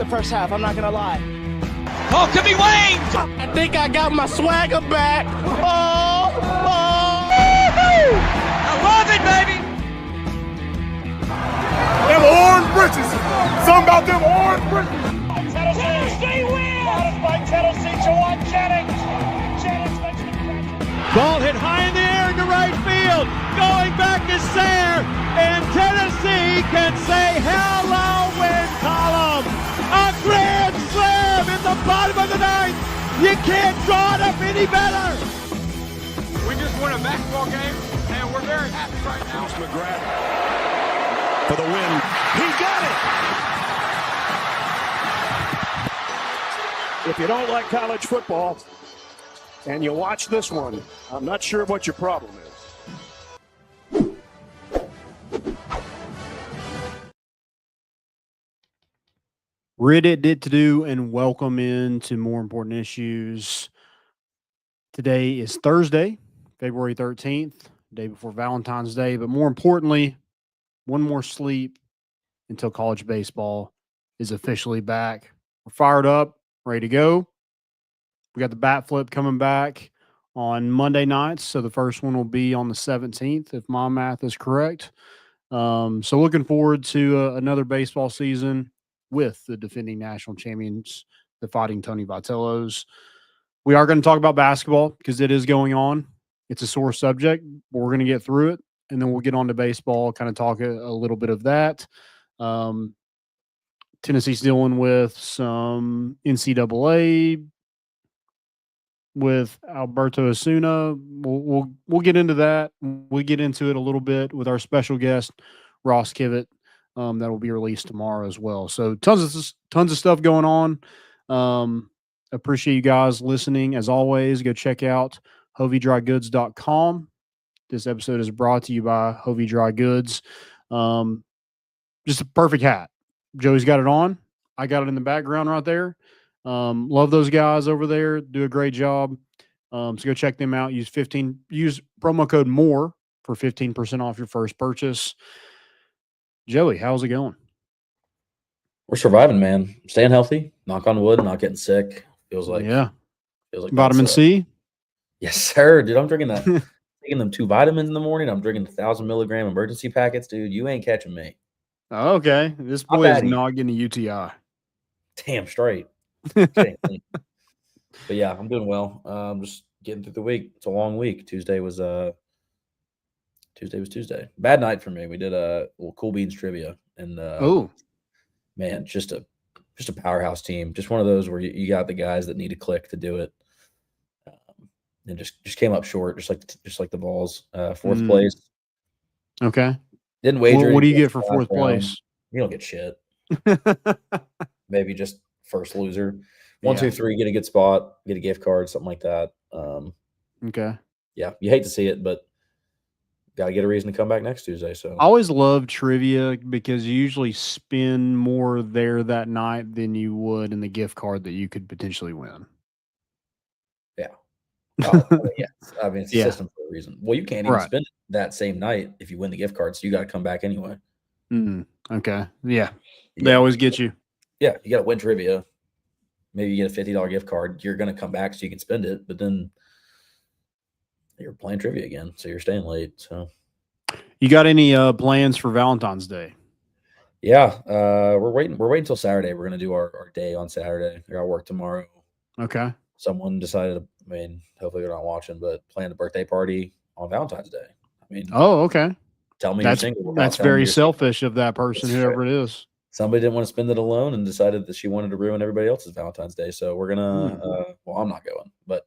first half, I'm not going to lie. Oh, could be Wayne! I think I got my swagger back. Oh! I love it, baby! Them orange britches. Something about them orange britches. Tennessee wins! Out by Tennessee, Jawan Jennings. Jennings makes the catch. Ball hit high in the air into right field. Going back is Sayre. And Tennessee can say hello win column. A grand slam in the bottom of the ninth. You can't draw it up any better. We just won a basketball game, and we're very happy right now. McGrath for the win. He got it. If you don't like college football and you watch this one, I'm not sure what your problem is. Reddit did to do, and welcome into More Important Issues. Today is Thursday, February 13th, day before Valentine's Day. But more importantly, one more sleep until college baseball is officially back. We're fired up, ready to go. We got the bat flip coming back on Monday nights. So the first one will be on the 17th, if my math is correct. So looking forward to another baseball season with the defending national champions, the Fighting Tony Vitellos. We are going to talk about basketball because it is going on. It's a sore subject, but we're going to get through it, and then we'll get on to baseball, kind of talk a little bit of that. Tennessee's dealing with some NCAA with Alberto Osuna. We'll get into that. We'll get into it a little bit with our special guest, Ross Kivett. That will be released tomorrow as well. So tons of stuff going on. Appreciate you guys listening. As always, go check out hoviedrygoods.com. This episode is brought to you by Hovie Dry Goods. Just a perfect hat. Joey's got it on. I got it in the background right there. Love those guys over there. Do a great job. So go check them out. Use promo code MORE for 15% off your first purchase. Joey, how's it going? We're surviving, man. Staying healthy. Knock on wood. Not getting sick. Feels like Vitamin C. Yes, sir, dude. I'm drinking that. Taking them 2 vitamins in the morning. I'm drinking 1,000 milligram emergency packets, dude. You ain't catching me. Okay, this boy is not getting a UTI. Damn straight. But yeah, I'm doing well. Just getting through the week. It's a long week. Tuesday was Tuesday. Bad night for me. We did a little Cool Beans trivia, and man, just a powerhouse team. Just one of those where you got the guys that need to click to do it, and just came up short, just like the Vols. Fourth place. Okay. Didn't wager. What do you get for fourth place? You don't get shit. Maybe just first loser. 1, 2, 3. Get a good spot. Get a gift card, something like that. Okay. Yeah, you hate to see it, but got to get a reason to come back next Tuesday. So I always love trivia because you usually spend more there that night than you would in the gift card that you could potentially win. Yeah. Oh, yeah. I mean, it's a system for a reason. Well, you can't even spend it that same night if you win the gift card, so you got to come back anyway. Okay. Yeah. They always get you. Yeah, you got to win trivia. Maybe you get a $50 gift card. You're going to come back so you can spend it, but then you're playing trivia again, so you're staying late. So, you got any plans for Valentine's Day? Yeah, we're waiting until Saturday. We're gonna do our day on Saturday. I got to work tomorrow. Okay. Someone decided. I mean, hopefully they're not watching, but planned a birthday party on Valentine's Day. I mean, oh, okay. Tell me that's you're single. That's very selfish of that person, whoever it is. Somebody didn't want to spend it alone and decided that she wanted to ruin everybody else's Valentine's Day. So we're gonna. Well, I'm not going, but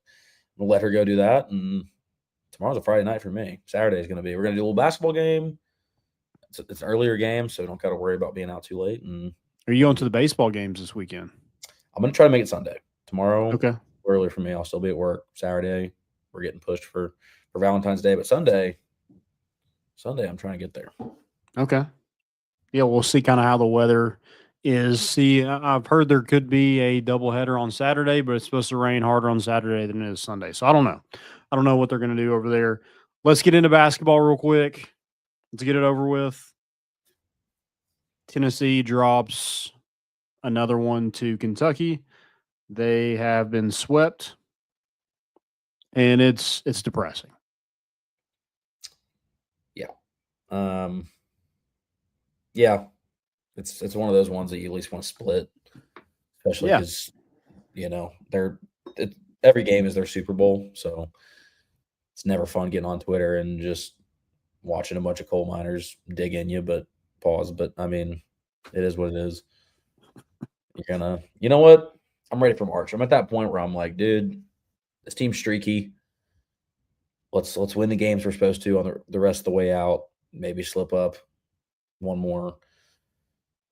we'll let her go do that. And tomorrow's a Friday night for me. Saturday is going to be. We're going to do a little basketball game. It's an earlier game, so don't got to worry about being out too late. And are you going to the baseball games this weekend? I'm going to try to make it Sunday. Tomorrow, okay. Earlier for me. I'll still be at work. Saturday, we're getting pushed for Valentine's Day, but Sunday, I'm trying to get there. Okay. Yeah, we'll see kind of how the weather is. See, I've heard there could be a doubleheader on Saturday, but it's supposed to rain harder on Saturday than it is Sunday. So I don't know. I don't know what they're going to do over there. Let's get into basketball real quick. Let's get it over with. Tennessee drops another one to Kentucky. They have been swept, and it's depressing. Yeah, it's one of those ones that you at least want to split, especially because every game is their Super Bowl, so it's never fun getting on Twitter and just watching a bunch of coal miners dig in you. But pause. But I mean, it is what it is. You know what? I'm ready for March. I'm at that point where I'm like, dude, this team's streaky. Let's win the games we're supposed to on the rest of the way out. Maybe slip up one more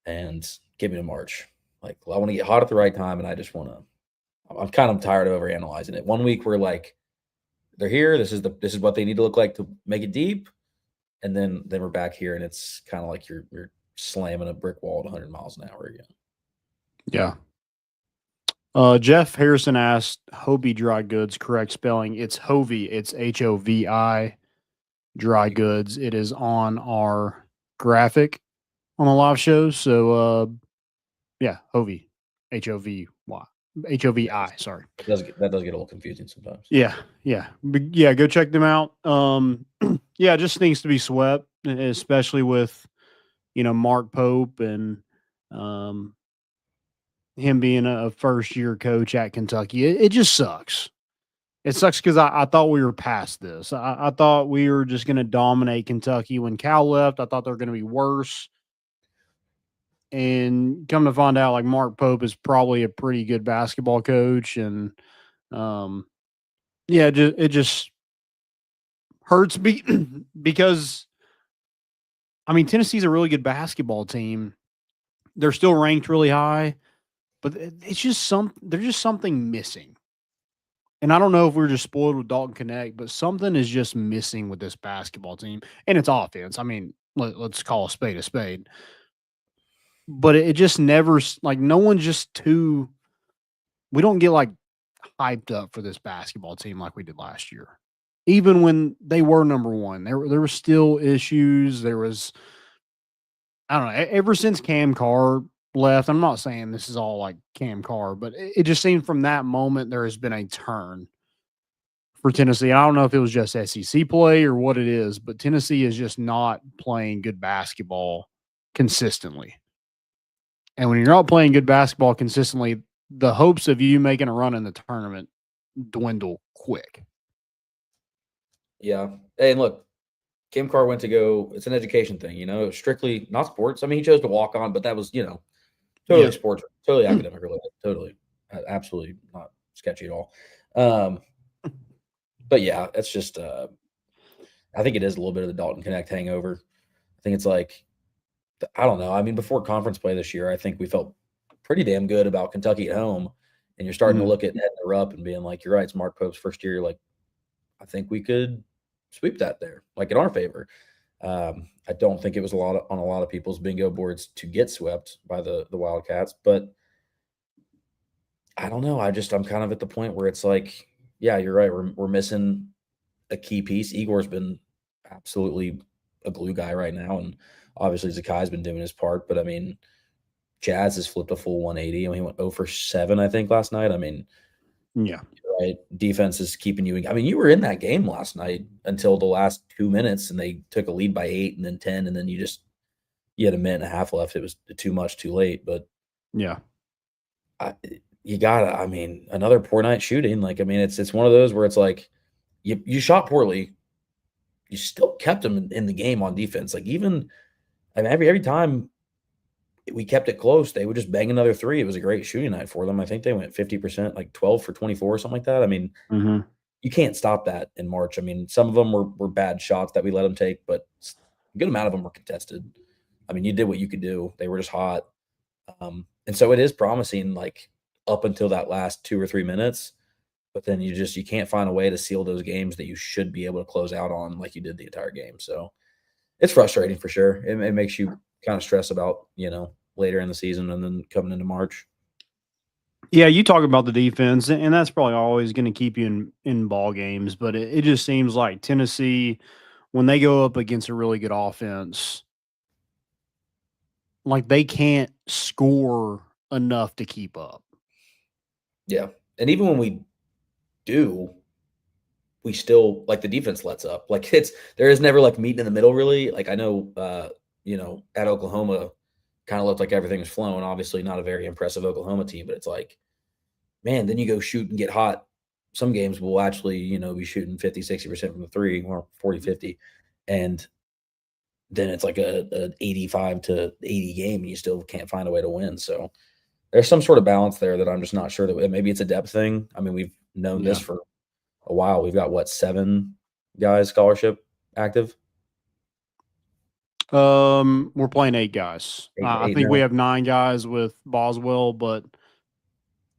and get me to March. Like, I want to get hot at the right time, and I just want to. I'm kind of tired of overanalyzing it. 1 week we're like, they're here. This is what they need to look like to make it deep, and then we're back here, and it's kind of like you're slamming a brick wall at 100 miles an hour again. Yeah. Jeff Harrison asked, Hobie Dry Goods, correct spelling. It's Hovey. It's Hovi Dry Goods. It is on our graphic on the live shows. So, yeah, Hovey. Hovi. Hovi. Sorry. That does get a little confusing sometimes. Yeah. But yeah, go check them out. Yeah, just things to be swept, especially with, Mark Pope and him being a first-year coach at Kentucky. It just sucks. It sucks because I thought we were past this. I thought we were just going to dominate Kentucky. When Cal left, I thought they were going to be worse. And come to find out, like, Mark Pope is probably a pretty good basketball coach. And, yeah, it just hurts because, I mean, Tennessee's a really good basketball team. They're still ranked really high. But it's just there's just something missing. And I don't know if we're just spoiled with Dalton Connect, but something is just missing with this basketball team. And it's offense. I mean, let's call a spade a spade. But it just never, like, no one's just too, we don't get, like, hyped up for this basketball team like we did last year. Even when they were number one, there were still issues. There was, I don't know, ever since Cam Carr left, I'm not saying this is all like Cam Carr, but it just seemed from that moment there has been a turn for Tennessee. I don't know if it was just SEC play or what it is, but Tennessee is just not playing good basketball consistently. And when you're not playing good basketball consistently, the hopes of you making a run in the tournament dwindle quick. Yeah. Hey, and look, Cam Carr went to go, it's an education thing, strictly not sports. I mean, he chose to walk on, but that was, totally sports, totally academic related, totally, absolutely not sketchy at all. But yeah, it's just, I think it is a little bit of the Dalton Connect hangover. I think it's like, I don't know. I mean, before conference play this year, I think we felt pretty damn good about Kentucky at home. And you're starting to look at Ed Rupp and being like, you're right, it's Mark Pope's first year. You're like, I think we could sweep that there, like in our favor. I don't think it was on a lot of people's bingo boards to get swept by the Wildcats, but I don't know. I'm kind of at the point where it's like, yeah, you're right. We're missing a key piece. Igor's been absolutely a glue guy right now, and obviously Zakai's been doing his part. But I mean, Jazz has flipped a full 180. I mean, he went 0 for 7, I think, last night. I mean, yeah, right. Defense is keeping you. I mean, you were in that game last night until the last 2 minutes, and they took a lead by 8 and then 10, and then you had a minute and a half left. It was too much, too late. But yeah, you gotta. I mean, another poor night shooting. Like, I mean, it's one of those where it's like you shot poorly, you still kept them in the game on defense. Like, even, I mean, every time we kept it close, they would just bang another three. It was a great shooting night for them. I think they went 50%, like 12 for 24 or something like that. I mean, you can't stop that in March. I mean, some of them were bad shots that we let them take, but a good amount of them were contested. I mean, you did what you could do. They were just hot. And so it is promising, like, up until that last 2 or 3 minutes, but then you can't find a way to seal those games that you should be able to close out on like you did the entire game. So it's frustrating for sure. It makes you kind of stress about, later in the season and then coming into March. Yeah, you talk about the defense, and that's probably always going to keep you in ball games, but it just seems like Tennessee, when they go up against a really good offense, like, they can't score enough to keep up. Yeah. And even when we do, we still like the defense lets up. Like there is never like meeting in the middle really. Like I know at Oklahoma kind of looked like everything was flowing. Obviously not a very impressive Oklahoma team, but it's like, man, then you go shoot and get hot. Some games will actually, be shooting 50, 60% from the three or 40, 50. And then it's like a 85 to 80 game and you still can't find a way to win. So there's some sort of balance there that I'm just not sure that maybe it's a depth thing. I mean, we've known this for a while. We've got 7 guys scholarship active. We're playing 8 guys. I think we have 9 guys with Boswell, but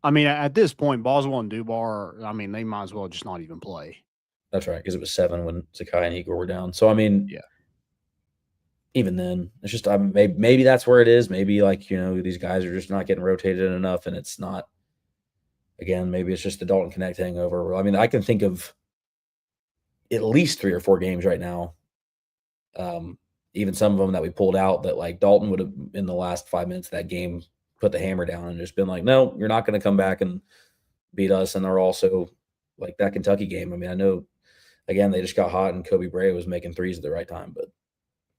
I mean, at this point, Boswell and Dubar, I mean, they might as well just not even play. That's right, because it was 7 when Zakai and Igor were down. So I mean, even then, it's just maybe that's where it is. Maybe these guys are just not getting rotated enough, and it's not. Again, maybe it's just the Dalton Connect hangover. I mean, I can think of at least 3 or 4 games right now. Even some of them that we pulled out that like Dalton would have in the last 5 minutes of that game put the hammer down and just been like, no, you're not going to come back and beat us. And they're also like that Kentucky game. I mean, I know again, they just got hot and Kobe Bray was making threes at the right time, but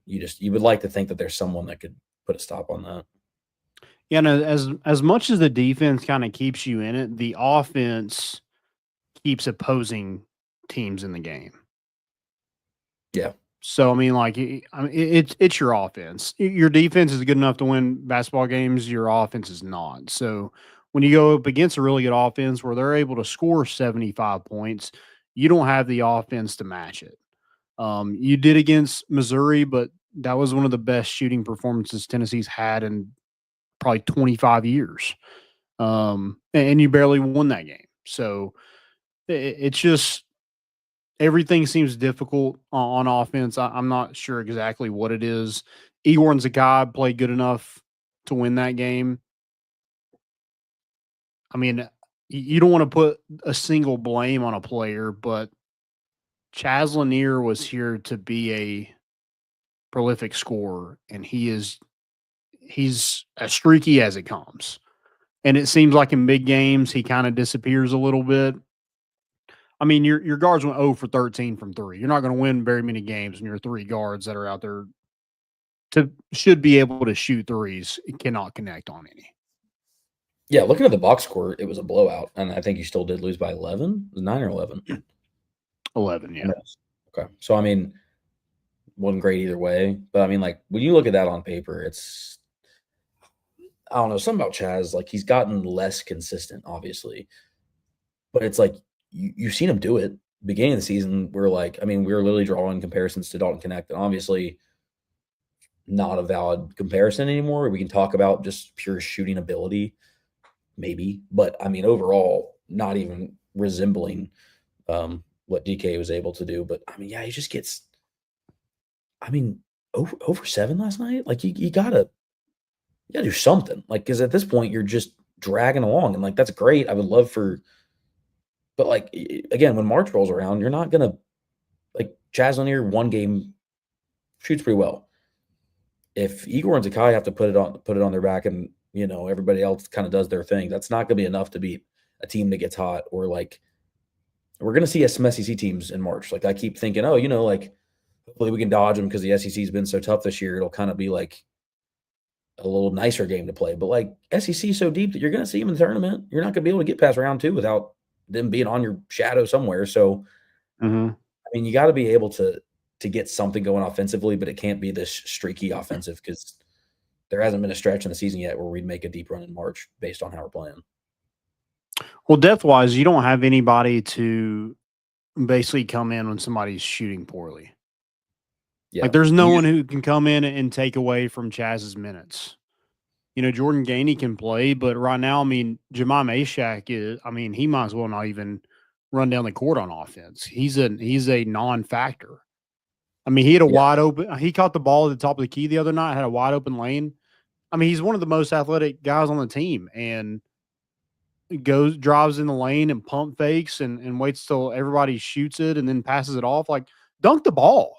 you would like to think that there's someone that could put a stop on that. Yeah, and as much as the defense kind of keeps you in it, the offense keeps opposing teams in the game. Yeah. So I mean, it's your offense. Your defense is good enough to win basketball games. Your offense is not. So when you go up against a really good offense where they're able to score 75 points, you don't have the offense to match it. You did against Missouri, but that was one of the best shooting performances Tennessee's had in probably 25 years. And you barely won that game. So it's just everything seems difficult on offense. I'm not sure exactly what it is. Igor and Zakai played good enough to win that game. I mean, you don't want to put a single blame on a player, but Chaz Lanier was here to be a prolific scorer, and he's as streaky as it comes. And it seems like in big games, he kind of disappears a little bit. I mean, your guards went 0 for 13 from 3. You're not going to win very many games when your 3 guards that are out there should be able to shoot threes cannot connect on any. Yeah, looking at the box score, it was a blowout, and I think you still did lose by 11. 9 or 11? 11, yeah. Okay. So, I mean, wasn't great either way. But, I mean, like, when you look at that on paper, it's – I don't know, something about Chaz. Like, he's gotten less consistent, obviously. But it's like you've seen him do it. Beginning of the season, we were literally drawing comparisons to Dalton Connect, and obviously not a valid comparison anymore. We can talk about just pure shooting ability, maybe. But, I mean, overall, not even resembling what DK was able to do. But, I mean, yeah, he just gets over 7 last night. Like, you got to do something. Like, because at this point, you're just dragging along. And, like, that's great. I would love for – but, like, again, when March rolls around, you're not going to – like, Chaz Lanier, 1 game, shoots pretty well. If Igor and Zakai have to put it on their back and, everybody else kind of does their thing, that's not going to be enough to beat a team that gets hot. Or, like, we're going to see some SEC teams in March. Like, I keep thinking, like, hopefully we can dodge them because the SEC's been so tough this year. It'll kind of be, like, a little nicer game to play. But, like, SEC is so deep that you're going to see them in the tournament. You're not going to be able to get past round 2 without them being on your shadow somewhere. So, I mean, you got to be able to get something going offensively, but it can't be this streaky offensive because there hasn't been a stretch in the season yet where we'd make a deep run in March based on how we're playing. Well, depth-wise, you don't have anybody to basically come in when somebody's shooting poorly. Yeah. Like, there's no one who can come in and take away from Chaz's minutes. Jordan Gainey can play, but right now, I mean, Jemai Mashak he might as well not even run down the court on offense. He's a non-factor. I mean, he had a wide open – he caught the ball at the top of the key the other night, had a wide open lane. I mean, he's one of the most athletic guys on the team, and drives in the lane and pump fakes and waits till everybody shoots it and then passes it off. Like, dunk the ball.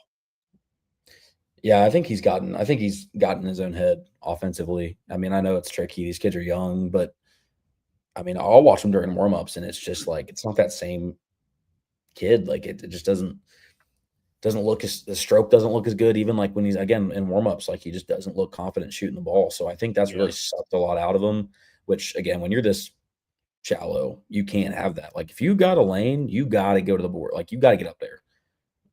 Yeah, I think he's gotten in his own head offensively. I mean, I know it's tricky. These kids are young, but I mean, I'll watch them during warmups, and it's just like it's not that same kid. Like it just doesn't look as the stroke doesn't look as good. Even like when he's again in warmups, like he just doesn't look confident shooting the ball. So I think that's really sucked a lot out of him. Which again, when you're this shallow, you can't have that. Like if you got a lane, you got to go to the board. Like you got to get up there.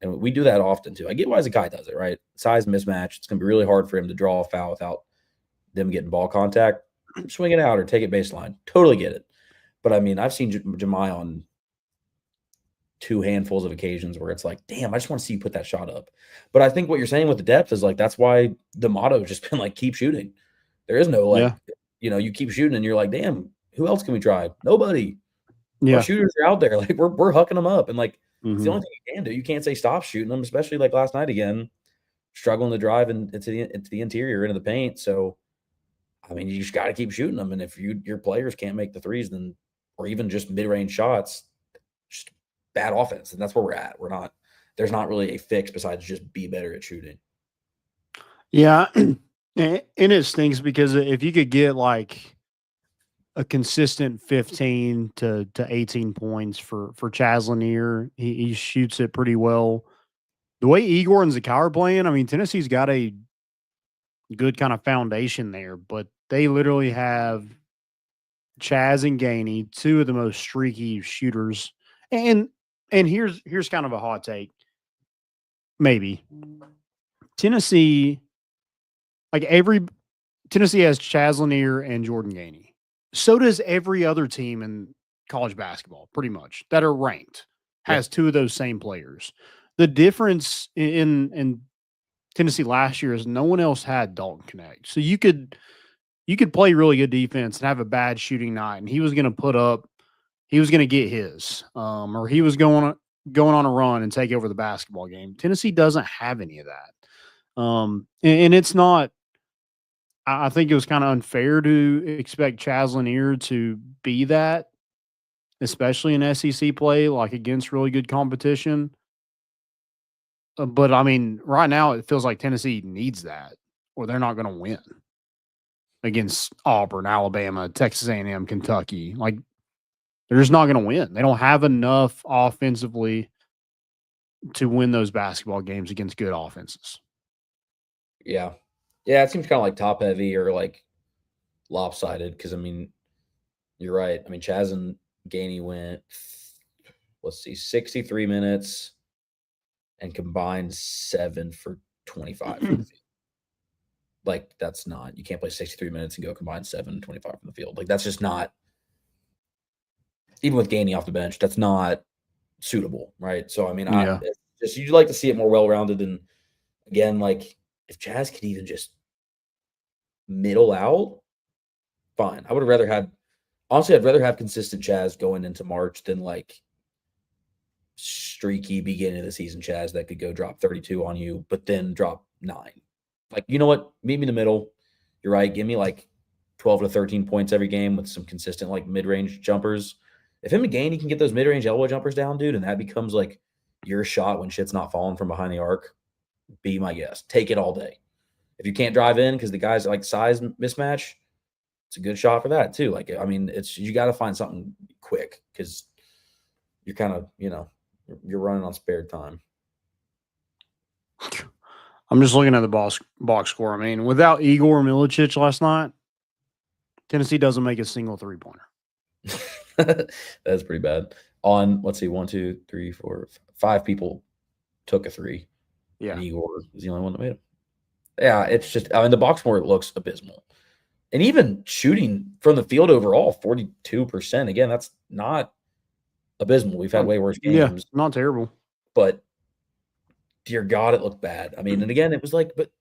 And we do that often too. I get why Zakai does it, right? Size mismatch. It's going to be really hard for him to draw a foul without them getting ball contact. Swing it out or take it baseline. Totally get it. But I mean, I've seen Jemai on 2 handfuls of occasions where it's like, damn, I just want to see you put that shot up. But I think what you're saying with the depth is like that's why the motto has just been like keep shooting. There is no like, you keep shooting and you're like, damn, who else can we try? Nobody. Our shooters are out there. Like we're hucking them up. And like it's the only thing you can do. You can't say stop shooting them, especially like last night again, struggling to drive into the interior, into the paint. So I mean, you just got to keep shooting them. And if your players can't make the threes, then or even just mid-range shots, just bad offense. And that's where we're at. There's not really a fix besides just be better at shooting. Yeah. And it stinks because if you could get like a consistent 15 to 18 points for Chaz Lanier, he shoots it pretty well. The way Igor and Zakai are playing, I mean, Tennessee's got a good kind of foundation there, but they literally have Chaz and Gainey, 2 of the most streaky shooters. And here's kind of a hot take. Maybe Tennessee has Chaz Lanier and Jordan Gainey. So does every other team in college basketball, pretty much, that are ranked, has 2 of those same players. The difference in Tennessee last year is no one else had Dalton Connect. So you could play really good defense and have a bad shooting night, and he was going to get his, or he was going on a run and take over the basketball game. Tennessee doesn't have any of that. And it's not, I think it was kind of unfair to expect Chaz Lanier to be that, especially in SEC play, like against really good competition. But I mean, right now it feels like Tennessee needs that, or they're not going to win against Auburn, Alabama, Texas A&M, Kentucky. Like they're just not going to win. They don't have enough offensively to win those basketball games against good offenses. Yeah. Yeah, it seems kind of like top heavy or like lopsided because, I mean, you're right. I mean, Chaz and Gainey went, 63 minutes and combined 7 for 25 from the field. Like, that's not – you can't play 63 minutes and go combine 7 and 25 from the field. Like, that's just not – even with Gainey off the bench, that's not suitable, right? So, I mean, you'd like to see it more well-rounded. And, again, like, if Chaz could even just middle out, fine. I would have rather had – honestly, I'd rather have consistent Chaz going into March than, like, streaky beginning of the season Chaz that could go drop 32 on you, but then drop 9. Like, you know what? Meet me in the middle. You're right. Give me, like, 12 to 13 points every game with some consistent, like, mid-range jumpers. If him and Gainey can get those mid-range elbow jumpers down, dude, and that becomes, like, your shot when shit's not falling from behind the arc, be my guest. Take it all day. If you can't drive in because the guys like size mismatch, it's a good shot for that too. Like, I mean, you got to find something quick because you're kind of, you're running on spare time. I'm just looking at the box score. I mean, without Igor Milicic last night, Tennessee doesn't make a single 3-pointer. That's pretty bad. On, let's see, 1, 2, 3, 4, 5 people took a 3. Yeah. And Igor was the only one that made it. Yeah, it's just, I mean, the box score looks abysmal. And even shooting from the field overall, 42%. Again, that's not abysmal. We've had way worse games. Yeah, not terrible. But, dear God, it looked bad. I mean, and again, it was like, but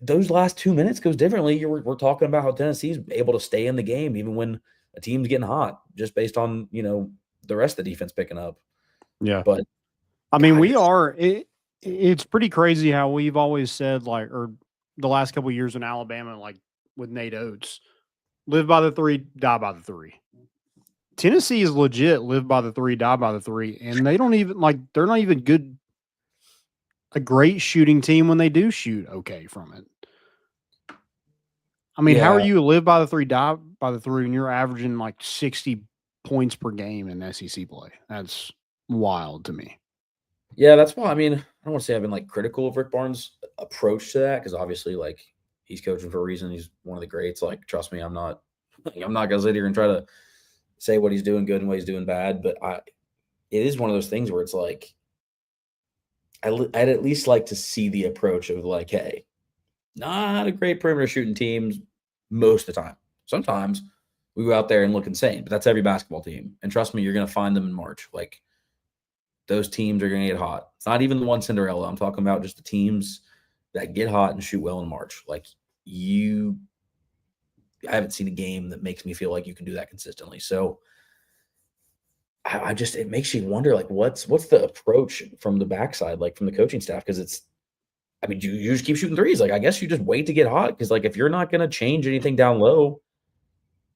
those last 2 minutes goes differently. We're talking about how Tennessee's able to stay in the game even when a team's getting hot, just based on, the rest of the defense picking up. Yeah. But, I mean, it's pretty crazy how we've always said, like, or the last couple of years in Alabama, like with Nate Oates, live by the 3, die by the 3. Tennessee is legit live by the 3, die by the 3, and they don't even they're not even good a great shooting team when they do shoot okay from it. I mean, how are Yeah. you live by the three, die by the three, and you're averaging like 60 points per game in SEC play? That's wild to me. Yeah, that's why. I mean, I don't want to say I've been like critical of Rick Barnes' approach to that because obviously, like, he's coaching for a reason. He's one of the greats. Like, trust me, I'm not gonna sit here and try to say what he's doing good and what he's doing bad. But it is one of those things where it's like, I'd at least like to see the approach of like, hey, not a great perimeter shooting teams most of the time. Sometimes we go out there and look insane, but that's every basketball team. And trust me, you're gonna find them in March. Like, those teams are going to get hot. It's not even the one Cinderella. I'm talking about just the teams that get hot and shoot well in March. Like, I haven't seen a game that makes me feel like you can do that consistently. So it makes you wonder, like, what's the approach from the backside, like from the coaching staff? Because you just keep shooting threes. Like, I guess you just wait to get hot. Because like, if you're not going to change anything down low,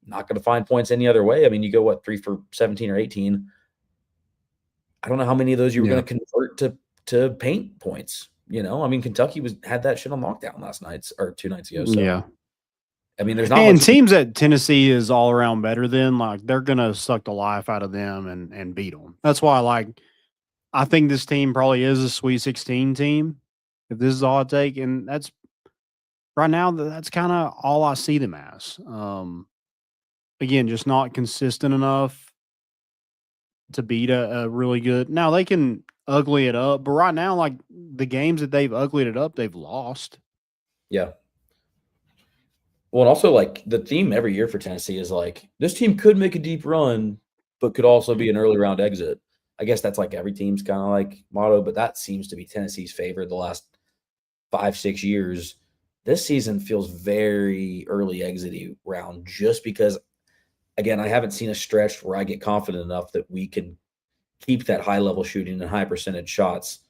not going to find points any other way. I mean, you go 3 for 17 or 18. I don't know how many of those you were going to convert to paint points. I mean, Kentucky had that shit on lockdown last night or 2 nights ago. So, Yeah. I mean, there's not And much teams that Tennessee is all around better than, like, they're gonna suck the life out of them and beat them. That's why, I think this team probably is a Sweet 16 team. If this is all I take, and that's right now, that's kind of all I see them as. Again, just not consistent enough to beat a really good. Now they can ugly it up, but right now, like, the games that they've uglied it up, they've lost. Yeah. Well, and also, like, the theme every year for Tennessee is like, this team could make a deep run, but could also be an early round exit. I guess that's like every team's kind of like motto, but that seems to be Tennessee's favor the last 5-6 years. This season feels very early exity round just because, again, I haven't seen a stretch where I get confident enough that we can keep that high level shooting and high percentage shots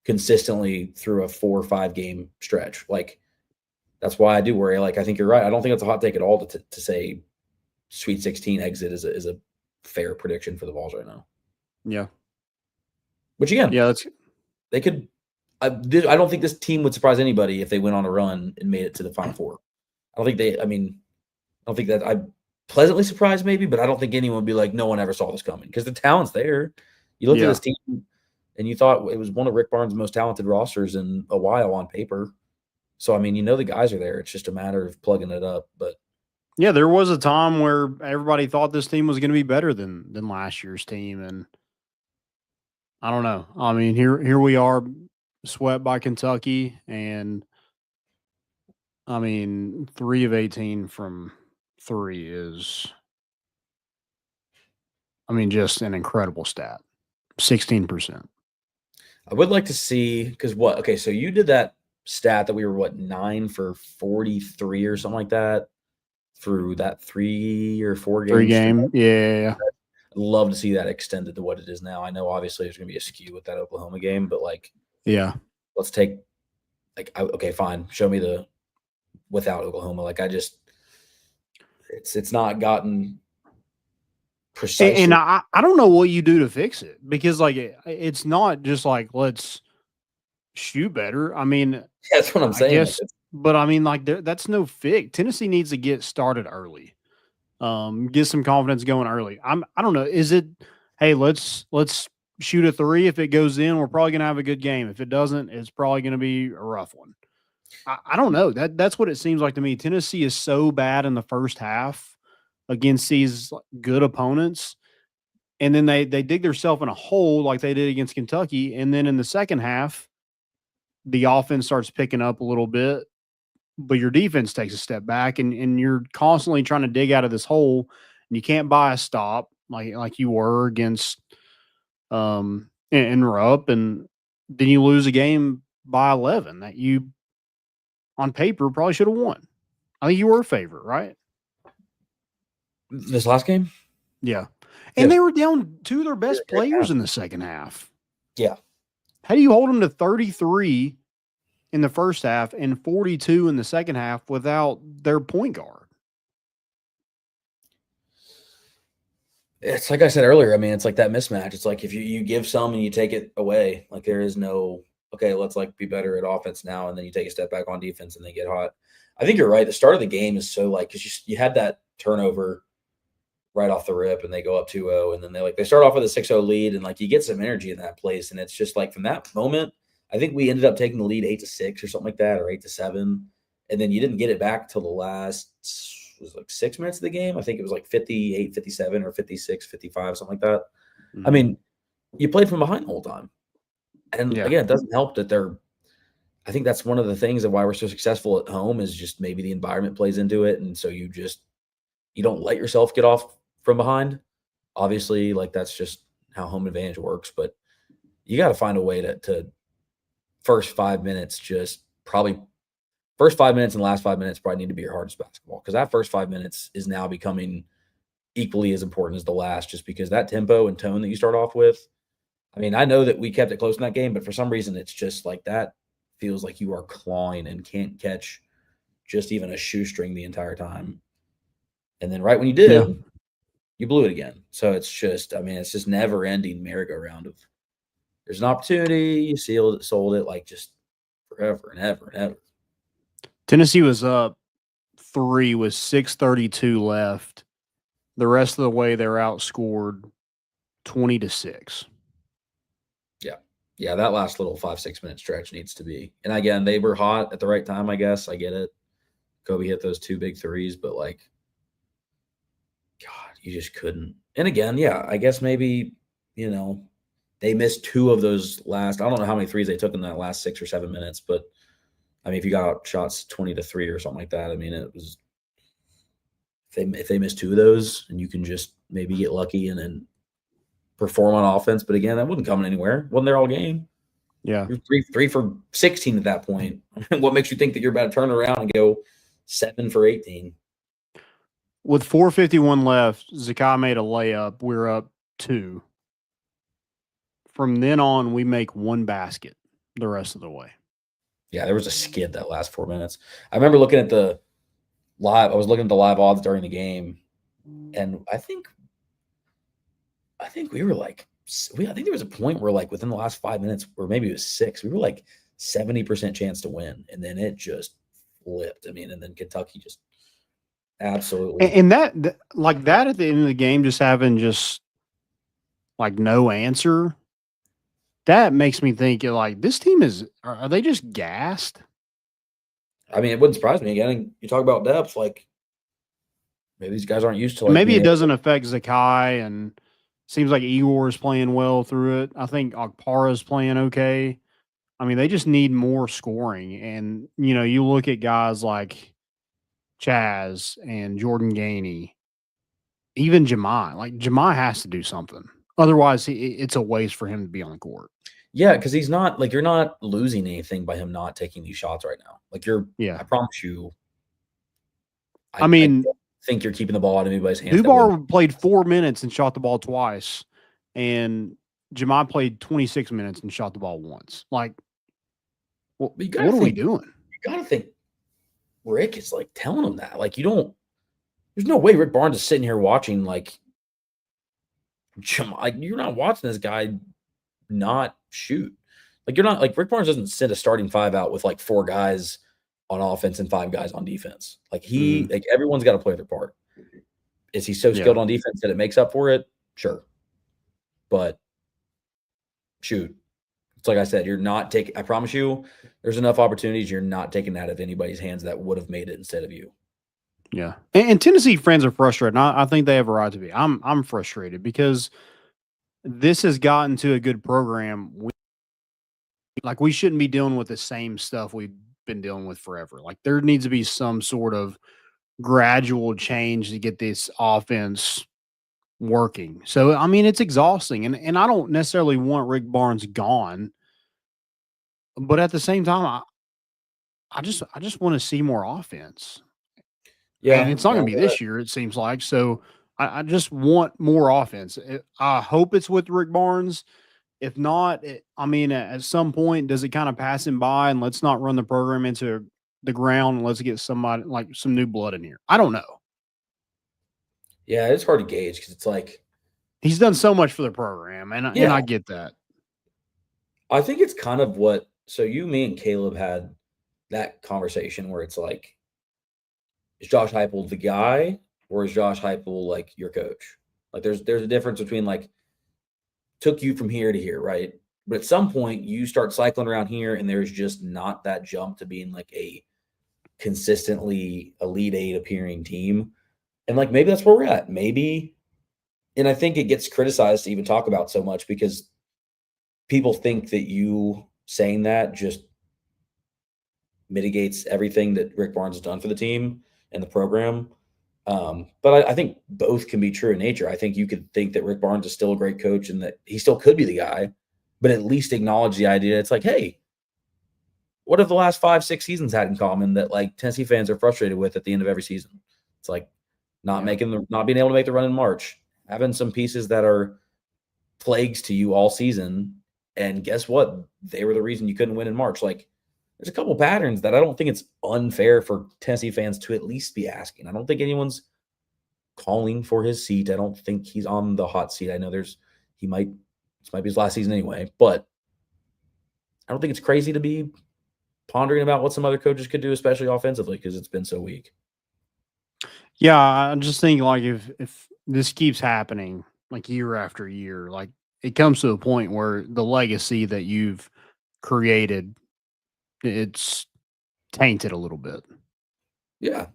consistently through a 4 or 5 game stretch. Like, that's why I do worry. Like, I think you're right. I don't think it's a hot take at all to say Sweet 16 exit is a fair prediction for the Vols right now. Yeah. Which, again, Yeah, they could. I don't think this team would surprise anybody if they went on a run and made it to the Final Four. I don't think that I'm pleasantly surprised maybe, but I don't think anyone would be like, no one ever saw this coming because the talent's there. You look at this team and you thought it was one of Rick Barnes' most talented rosters in a while on paper. So, I mean, the guys are there. It's just a matter of plugging it up. But yeah, there was a time where everybody thought this team was going to be better than last year's team, and I don't know. I mean, here we are, swept by Kentucky, and I mean, 3 of 18 from 3 is, I mean, just an incredible stat. 16%. I would like to see because okay, so you did that stat that we were 9 for 43 or something like that through that 3 or 4 game 3 game. Yeah. I'd love to see that extended to what it is now. I know obviously there's going to be a skew with that Oklahoma game, but like, Yeah. let's take okay, fine. Show me the without Oklahoma. Like, it's not gotten precisely. And I don't know what you do to fix it because, like, it's not just like, let's shoot better. I mean, that's what I'm saying. Guess, but I mean, like, that's no fix. Tennessee needs to get started early. Get some confidence going early. I don't know. Is it, hey, let's shoot a 3. If it goes in, we're probably gonna have a good game. If it doesn't, it's probably gonna be a rough one. I don't know. That's what it seems like to me. Tennessee is so bad in the first half against these good opponents, and then they dig themselves in a hole like they did against Kentucky. And then in the second half, the offense starts picking up a little bit, but your defense takes a step back, and you're constantly trying to dig out of this hole, and you can't buy a stop like you were against in Rupp, and then you lose a game by 11 that you on paper probably should have won. I think you were a favorite, right? This last game? Yeah. And they were down 2 of their best players in the second half. Yeah. How do you hold them to 33 in the first half and 42 in the second half without their point guard? It's like I said earlier. I mean, it's like that mismatch. It's like if you give some and you take it away, like there is no okay, let's like be better at offense now, and then you take a step back on defense and they get hot. I think you're right. The start of the game is so like because you had that turnover right off the rip, and they go up 2-0, and then they start off with a 6-0 lead, and like you get some energy in that place, and it's just like from that moment, I think we ended up taking the lead 8-6 or something like that, or 8-7, and then you didn't get it back till the last was like 6 minutes of the game. I think it was like 58, 57, or 56, 55, something like that. Mm-hmm. I mean, you played from behind the whole time, and again, it doesn't help that they're. I think that's one of the things of why we're so successful at home is just maybe the environment plays into it. And so you don't let yourself get off from behind. Obviously, like that's just how home advantage works, but you got to find a way to first 5 minutes, first 5 minutes and last 5 minutes probably need to be your hardest basketball. Because that first 5 minutes is now becoming equally as important as the last, just because that tempo and tone that you start off with. I mean, I know that we kept it close in that game, but for some reason it's just like that feels like you are clawing and can't catch just even a shoestring the entire time. And then right when you did, you blew it again. So it's just never ending merry-go-round of there's an opportunity, you sold it like just forever and ever and ever. Tennessee was up 3 with 6:32 left. The rest of the way they're outscored 20-6. Yeah, that last little 5-6 minute stretch needs to be. And again, they were hot at the right time, I guess. I get it. Kobe hit those 2 big threes, but like, God, you just couldn't. And again, yeah, I guess maybe, they missed 2 of those last. I don't know how many threes they took in that last 6 or 7 minutes, but I mean, if you got shots 20-3 or something like that, I mean, it was if they miss 2 of those, and you can just maybe get lucky and then perform on offense. But again, that wasn't coming anywhere. Wasn't there all game? Yeah. You're 3 for 16 at that point. What makes you think that you're about to turn around and go 7 for 18? With 4:51 left, Zakai made a layup. We're up 2. From then on, we make 1 basket the rest of the way. Yeah, there was a skid that last 4 minutes. I remember looking at the live. I was looking at the live odds during the game, and I think we were like, I think there was a point where like within the last 5 minutes, or maybe it was 6, we were like 70% chance to win, and then it just flipped. I mean, and then Kentucky just absolutely. And that like that at the end of the game, just having just like no answer, that makes me think like this team are they just gassed? I mean, it wouldn't surprise me. Again, you talk about depth, like maybe these guys aren't used to. Like, maybe it doesn't affect Zakai, and seems like Igor is playing well through it. I think Okpara's playing okay. I mean, they just need more scoring. And, you look at guys like Chaz and Jordan Gainey, even Jemai. Like, Jemai has to do something. Otherwise, it's a waste for him to be on the court. Yeah, because he's not like you're not losing anything by him not taking these shots right now. Like I promise you. I think you're keeping the ball out of anybody's hands. Dubar played 4 minutes and shot the ball twice, and Jemai played 26 minutes and shot the ball once. Like, what are we doing? You got to think Rick is like telling him that. Like, there's no way Rick Barnes is sitting here watching like you're not watching this guy not shoot. Like, you're not like Rick Barnes doesn't send a starting 5 out with like 4 guys on offense and 5 guys on defense. Like like everyone's got to play their part. Is he so skilled on defense that it makes up for it? Sure. But shoot, it's like I said, you're not taking, I promise you, there's enough opportunities. You're not taking that out of anybody's hands that would have made it instead of you. Yeah. And Tennessee fans are frustrated. I think they have a right to be. I'm frustrated because this has gotten to a good program. We shouldn't be dealing with the same stuff we've been dealing with forever. Like, there needs to be some sort of gradual change to get this offense working. So, I mean, it's exhausting. And I don't necessarily want Rick Barnes gone. But at the same time, I just want to see more offense. Yeah. And it's not going to be this year, it seems like. So I just want more offense. I hope it's with Rick Barnes. If not, at some point, does it kind of pass him by and let's not run the program into the ground and let's get somebody like some new blood in here? I don't know. Yeah, it's hard to gauge because it's like he's done so much for the program, and I get that. I think it's kind of what So you, me, and Caleb had that conversation where it's like, is Josh Heupel the guy, or is Josh Heupel like your coach? Like, there's a difference between like took you from here to here, right? But at some point, you start cycling around here, and there's just not that jump to being like a consistently Elite Eight appearing team. And like maybe that's where we're at. Maybe, and I think it gets criticized to even talk about so much because people think that you saying that just mitigates everything that Rick Barnes has done for the team and the program. But I think both can be true in nature. I think you could think that Rick Barnes is still a great coach and that he still could be the guy, but at least acknowledge the idea. It's like, hey, what have the last 5-6 seasons had in common that like Tennessee fans are frustrated with at the end of every season? It's like not being able to make the run in March, having some pieces that are plagues to you all season. And guess what? They were the reason you couldn't win in March. Like, there's a couple patterns that I don't think it's unfair for Tennessee fans to at least be asking. I don't think anyone's calling for his seat. I don't think he's on the hot seat. I know this might be his last season anyway, but I don't think it's crazy to be pondering about what some other coaches could do, especially offensively, because it's been so weak. Yeah, I'm just thinking like if this keeps happening like year after year, like it comes to a point where the legacy that you've created, it's tainted a little bit. Yeah.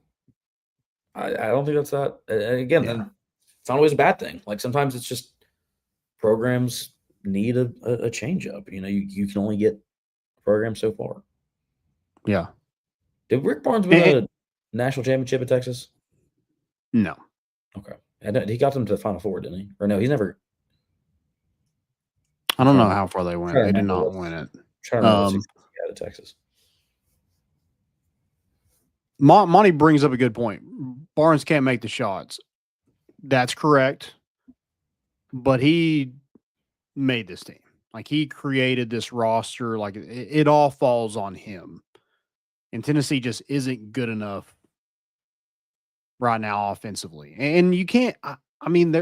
I don't think that's that. Again, then it's not always a bad thing. Like sometimes it's just programs need a change up. You know, you can only get a program so far. Yeah. Did Rick Barnes win a national championship at Texas? No. Okay. And he got them to the Final Four, didn't he? Or no, he's never. I don't know how far they went. They did not win it. Trying to remember what success he had at Texas. Monty brings up a good point. Barnes can't make the shots. That's correct. But he made this team. Like he created this roster. Like it all falls on him. And Tennessee just isn't good enough right now offensively. And you can't, I mean,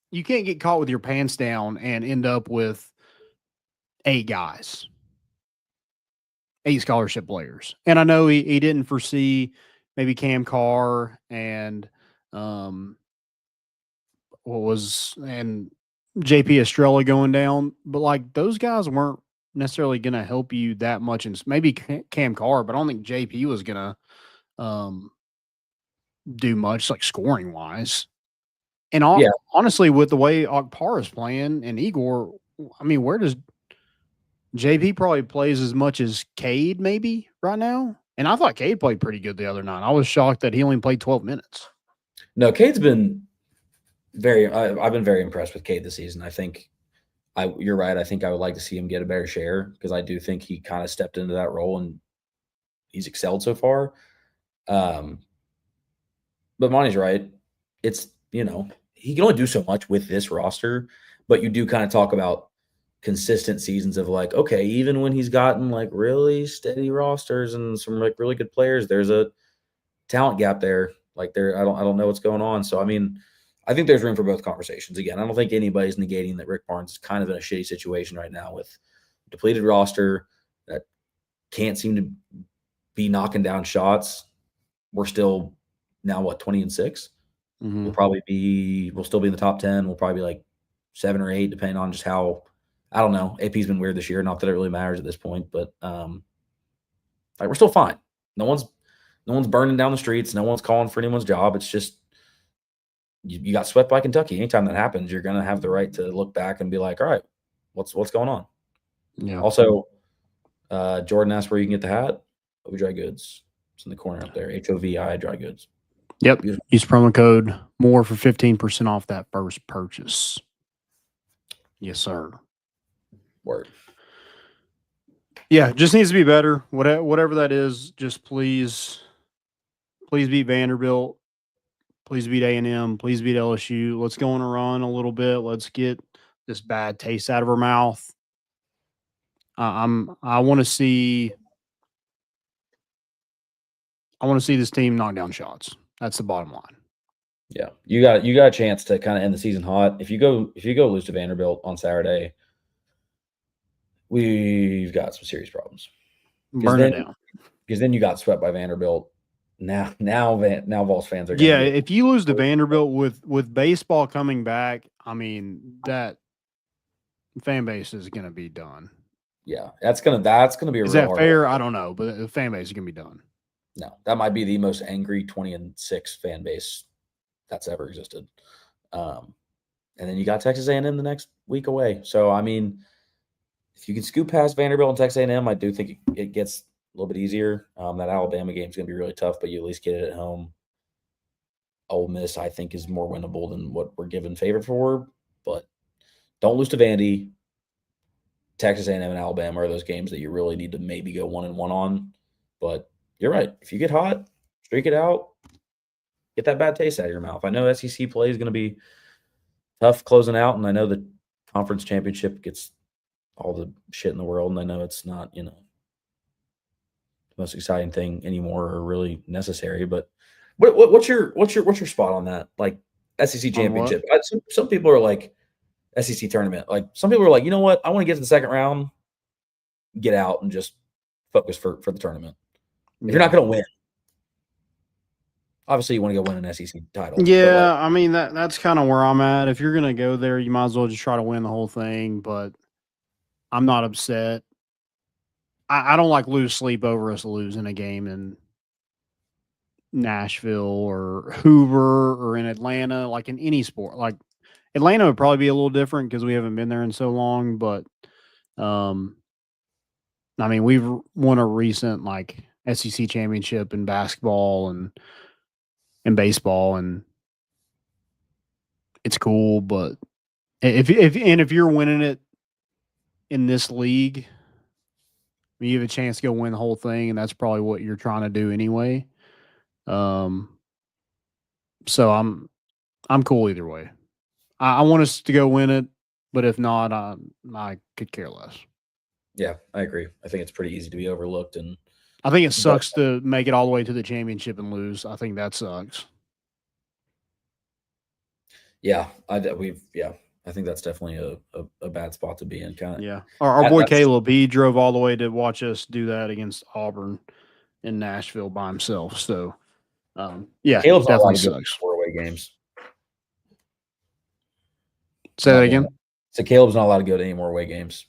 you can't get caught with your pants down and end up with 8 guys. 8 scholarship players. And I know he didn't foresee maybe Cam Carr and JP Estrella going down, but like those guys weren't necessarily going to help you that much. And maybe Cam Carr, but I don't think JP was going to do much like scoring wise. And honestly, with the way Akpar is playing and Igor, I mean, where does JP probably plays as much as Cade maybe right now? And I thought Cade played pretty good the other night. I was shocked that he only played 12 minutes. No, Cade's been I've been very impressed with Cade this season. I think you're right. I think I would like to see him get a better share because I do think he kind of stepped into that role and he's excelled so far. But Monty's right. It's, you know, he can only do so much with this roster, but you do kind of talk about consistent seasons of like, okay, even when he's gotten like really steady rosters and some like really good players, there's a talent gap there. Like I don't know what's going on. So, I mean, I think there's room for both conversations. Again, I don't think anybody's negating that Rick Barnes is kind of in a shitty situation right now with a depleted roster that can't seem to be knocking down shots. We're still now 20-6. Mm-hmm. We'll still be in the top 10. We'll probably be like 7 or 8, depending on just how, I don't know. AP's been weird this year. Not that it really matters at this point, but like we're still fine. No one's burning down the streets. No one's calling for anyone's job. It's just you got swept by Kentucky. Anytime that happens, you're going to have the right to look back and be like, all right, what's going on? Yeah. Also, Jordan asked where you can get the hat. Hovi Dry Goods. It's in the corner up there. HOVI Dry Goods. Yep. Beautiful. Use promo code MORE for 15% off that first purchase. Yes, sir. Word. Yeah, just needs to be better. Whatever that is, just please beat Vanderbilt. Please beat A&M. Please beat LSU. Let's go on a run a little bit. Let's get this bad taste out of our mouth. I want to see this team knock down shots. That's the bottom line. Yeah, you got a chance to kind of end the season hot. If you go lose to Vanderbilt on Saturday, we've got some serious problems. Burn it down. Because then you got swept by Vanderbilt. Now Vols fans are going Yeah, if you lose to Vanderbilt with baseball coming back, I mean, that fan base is going to be done. Yeah, that's gonna be a is real that fair? I don't know, but the fan base is going to be done. No, that might be the most angry 20-6 fan base that's ever existed. And then you got Texas A&M the next week away. So I mean, if you can scoop past Vanderbilt and Texas A&M, I do think it gets a little bit easier. That Alabama game is going to be really tough, but you at least get it at home. Ole Miss, I think, is more winnable than what we're given favor for, but don't lose to Vandy. Texas A&M and Alabama are those games that you really need to maybe go 1-1 on. But you're right. If you get hot, streak it out, get that bad taste out of your mouth. I know SEC play is going to be tough closing out, and I know the conference championship gets all the shit in the world, and I know it's not, the most exciting thing anymore or really necessary. But what's your spot on that? Like SEC championship. Some people are like SEC tournament. Like some people are like, you know what? I want to get to the second round, get out, and just focus for the tournament. If you're not going to win, obviously you want to go win an SEC title. Yeah, I mean that's kind of where I'm at. If you're going to go there, you might as well just try to win the whole thing. But I'm not upset. I don't like lose sleep over us losing a game in Nashville or Hoover or in Atlanta, like in any sport. Like Atlanta would probably be a little different because we haven't been there in so long. But I mean, we've won a recent like SEC championship in basketball and baseball, and it's cool. But if you're winning it in this league, you have a chance to go win the whole thing, and that's probably what you're trying to do anyway. So I'm cool either way. I want us to go win it, but if not, I could care less. Yeah, I agree. I think it's pretty easy to be overlooked, and I think it sucks to make it all the way to the championship and lose. I think that sucks. Yeah, I think that's definitely a bad spot to be in. Kind of. Yeah, our boy Caleb, he drove all the way to watch us do that against Auburn in Nashville by himself. So, yeah, Caleb's definitely not sucks. 4 away games. Say that again. So Caleb's not allowed to go to any more away games.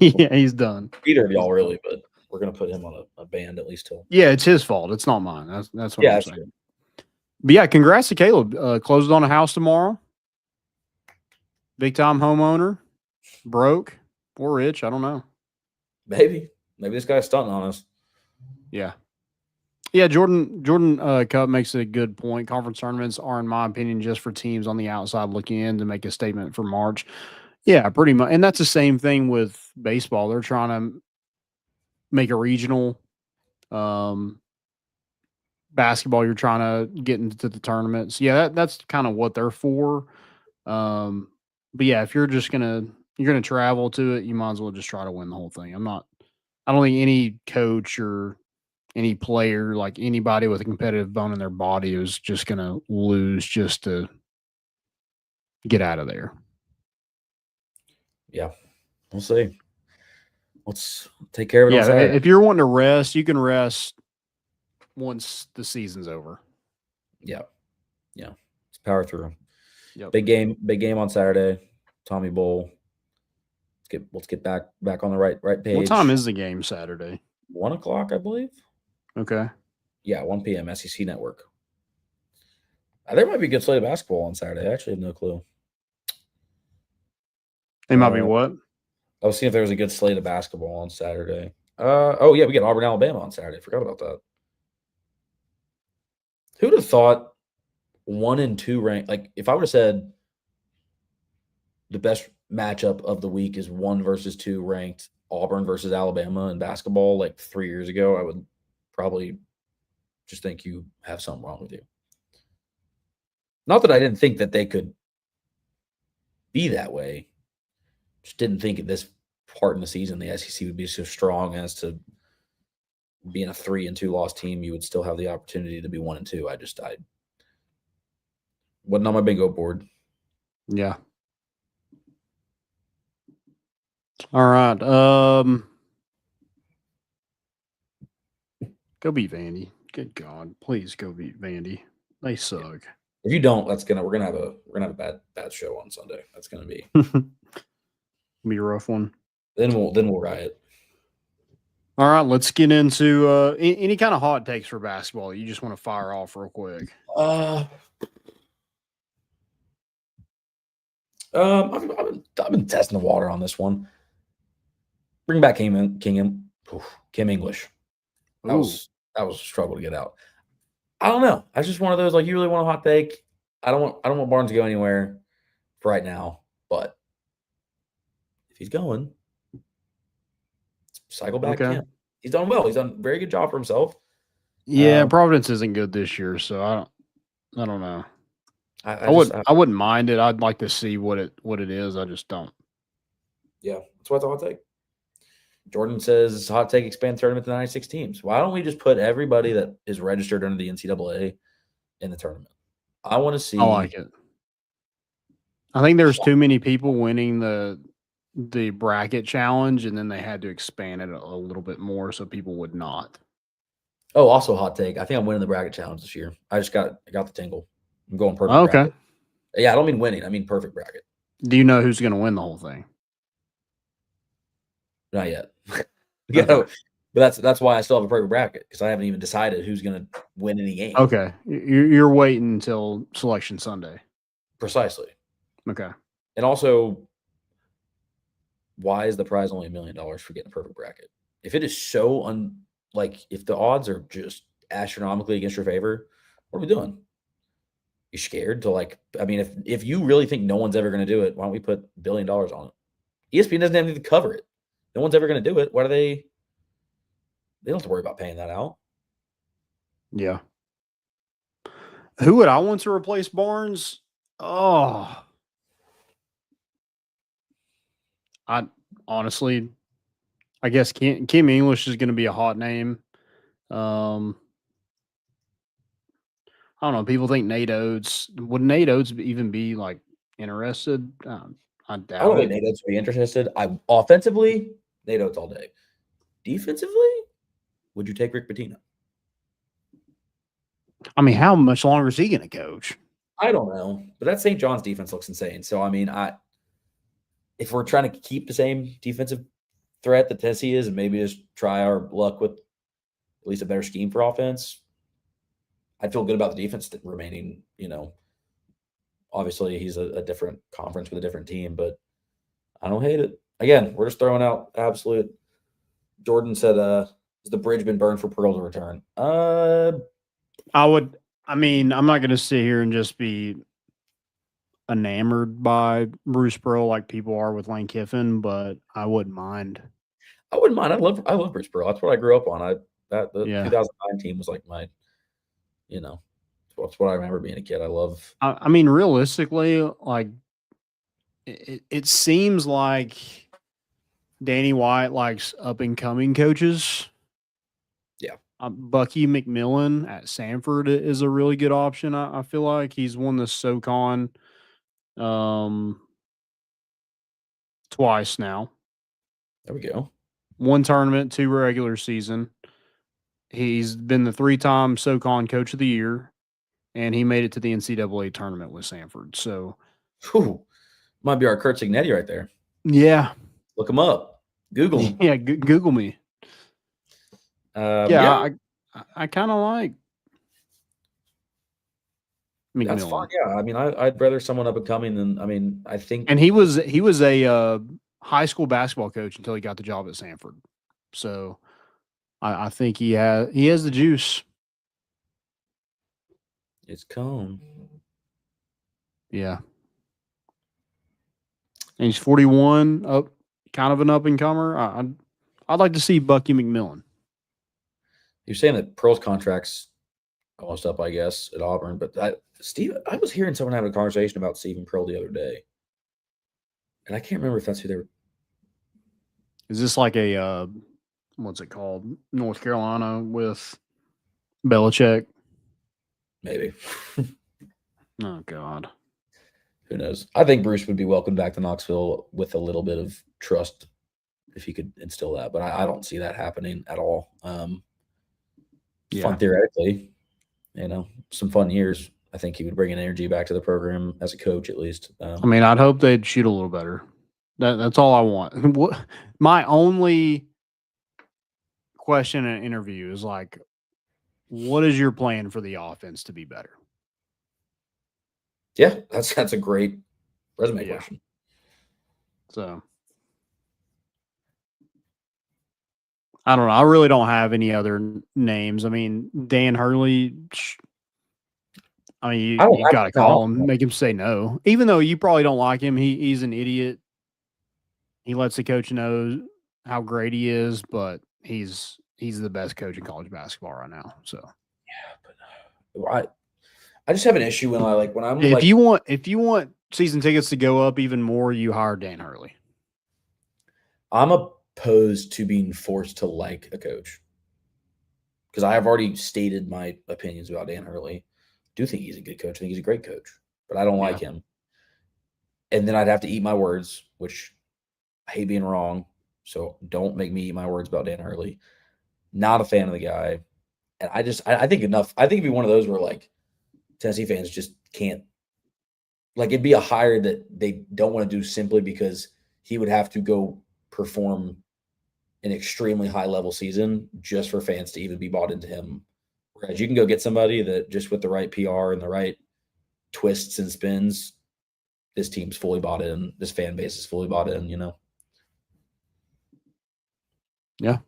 Yeah, he's done. Either of y'all really, but we're gonna put him on a band at least till. Yeah, it's his fault. It's not mine. That's what I'm saying. True. But yeah, congrats to Caleb. Closes on a house tomorrow. Big time homeowner. Broke or rich, I don't know. Maybe this guy's stunting on us. Yeah. Yeah, Jordan Cup makes a good point. Conference tournaments are, in my opinion, just for teams on the outside looking in to make a statement for March. Yeah, pretty much. And that's the same thing with baseball. They're trying to make a regional. Basketball, you're trying to get into the tournaments. Yeah, that's kind of what they're for. But yeah, if you're gonna travel to it, you might as well just try to win the whole thing. I don't think any coach or any player, like anybody with a competitive bone in their body, is just gonna lose just to get out of there. Yeah, we'll see. Let's take care of it. Yeah, if you're wanting to rest, you can rest once the season's over. Yeah. Let's power through. Yep. Big game on Saturday. Tommy Bowl. Let's get back on the right page. What time is the game Saturday? 1 o'clock, I believe. Okay. Yeah, 1 p.m. SEC Network. There might be a good slate of basketball on Saturday. I actually have no clue. It might be what? I was seeing if there was a good slate of basketball on Saturday. Oh yeah, we get Auburn, Alabama on Saturday. Forgot about that. Who'd have thought 1 and 2 ranked? Like if I would have said the best matchup of the week is 1 versus 2 ranked Auburn versus Alabama in basketball like 3 years ago, I would probably just think you have something wrong with you. Not that I didn't think that they could be that way. Just didn't think at this part in the season the SEC would be so strong as to being a 3-2 loss team, you would still have the opportunity to be 1-2. I wasn't on my bingo board. Yeah. All right. Go beat Vandy. Good God, please go beat Vandy. They suck. If you don't, we're gonna have a bad show on Sunday. That's gonna be Be a rough one. Then we'll riot. All right, let's get into any kind of hot takes for basketball. You just want to fire off real quick. I've been testing the water on this one. Bring back Kim English. That was a struggle to get out. I don't know. That's just one of those, like, you really want a hot take. I don't want Barnes to go anywhere for right now, but if he's going, cycle back Kim. He's done well. He's done a very good job for himself. Yeah, Providence isn't good this year, so I don't know. I wouldn't mind it. I'd like to see what it is. I just don't. Yeah, that's why it's a hot take. Jordan says hot take expand tournament to 96 teams. Why don't we just put everybody that is registered under the NCAA in the tournament? I want to see. I like it. I think there's too many people winning the bracket challenge, and then they had to expand it a little bit more so people would not. Oh, also hot take. I think I'm winning the bracket challenge this year. I got the tingle. I'm going perfect. Bracket. Yeah, I don't mean winning. I mean perfect bracket. Do you know who's going to win the whole thing? Not yet. Yeah, okay. But that's why I still have a perfect bracket, because I haven't even decided who's going to win any game. Okay, you're waiting until Selection Sunday. Precisely. Okay. And also, why is the prize only $1 million for getting a perfect bracket? If it is so if the odds are just astronomically against your favor, what are we doing? You scared to if you really think no one's ever going to do it, why don't we put $1 billion on it? ESPN doesn't have anything to cover it. No one's ever going to do it. Why do they don't have to worry about paying that out. Yeah. Who would I want to replace Barnes? Oh, I honestly, I guess Kim English is going to be a hot name. I don't know. People think Nate Oates. Would Nate Oates even be interested? I doubt I don't think Nate Oates would be interested. Offensively, Nate Oates all day. Defensively, would you take Rick Pitino? I mean, how much longer is he going to coach? I don't know, but that St. John's defense looks insane. So, I mean, if we're trying to keep the same defensive threat that Tennessee is, and maybe just try our luck with at least a better scheme for offense, I'd feel good about the defense remaining. Obviously he's a different conference with a different team, but I don't hate it. Again, we're just throwing out absolute. Jordan said, "Has the bridge been burned for Pearl to return?" I mean, I'm not going to sit here and just be enamored by Bruce Pearl like people are with Lane Kiffin, but I wouldn't mind. I wouldn't mind. I love Bruce Pearl. That's what I grew up on. The 2009 team was like my, that's what I remember being a kid. I mean, realistically, it seems like Danny White likes up and coming coaches. Yeah. Bucky McMillan at Samford is a really good option. I feel like he's won the SoCon twice now. There we go. 1 tournament, 2 regular season. He's been the 3-time SoCon Coach of the Year, and he made it to the NCAA tournament with Samford. So, might be our Kurt Signetti right there. Yeah. Look him up. Google him. Yeah, Google me. I kind of like McMillan. That's fine. Yeah, I mean, I'd rather someone up and coming than I think. And he was a high school basketball coach until he got the job at Samford. So I think he has the juice. It's come. Yeah. And he's 41, kind of an up and comer. I'd like to see Bucky McMillan. You're saying that Pearl's contract's almost up, I guess, at Auburn, but I was hearing someone having a conversation about Stephen Pearl the other day, and I can't remember if that's who they were. Is this like a what's it called? North Carolina with Belichick? Maybe. Oh God. Who knows? I think Bruce would be welcomed back to Knoxville with a little bit of trust if he could instill that, but I don't see that happening at all. Yeah. Fun theoretically, some fun years. I think he would bring an energy back to the program as a coach, at least. I mean, I'd hope they'd shoot a little better. That's all I want. My only question in an interview is like, what is your plan for the offense to be better? Yeah, that's a great resume question. So I don't know. I really don't have any other names. I mean, Dan Hurley. I mean, you got to call him, make him say no. Even though you probably don't like him, he's an idiot. He lets the coach know how great he is, but he's the best coach in college basketball right now. So yeah, but I just have an issue when I'm if you want season tickets to go up even more, you hire Dan Hurley. I'm opposed to being forced to like a coach because I have already stated my opinions about Dan Hurley. I do think he's a good coach. I think he's a great coach, but I don't like him. And then I'd have to eat my words, which I hate being wrong. So don't make me eat my words about Dan Hurley. Not a fan of the guy. And I think it'd be one of those where like Tennessee fans just can't, like, it'd be a hire that they don't want to do simply because he would have to go perform an extremely high level season just for fans to even be bought into him. Whereas you can go get somebody that just with the right PR and the right twists and spins, this team's fully bought in, this fan base is fully bought in, Yeah.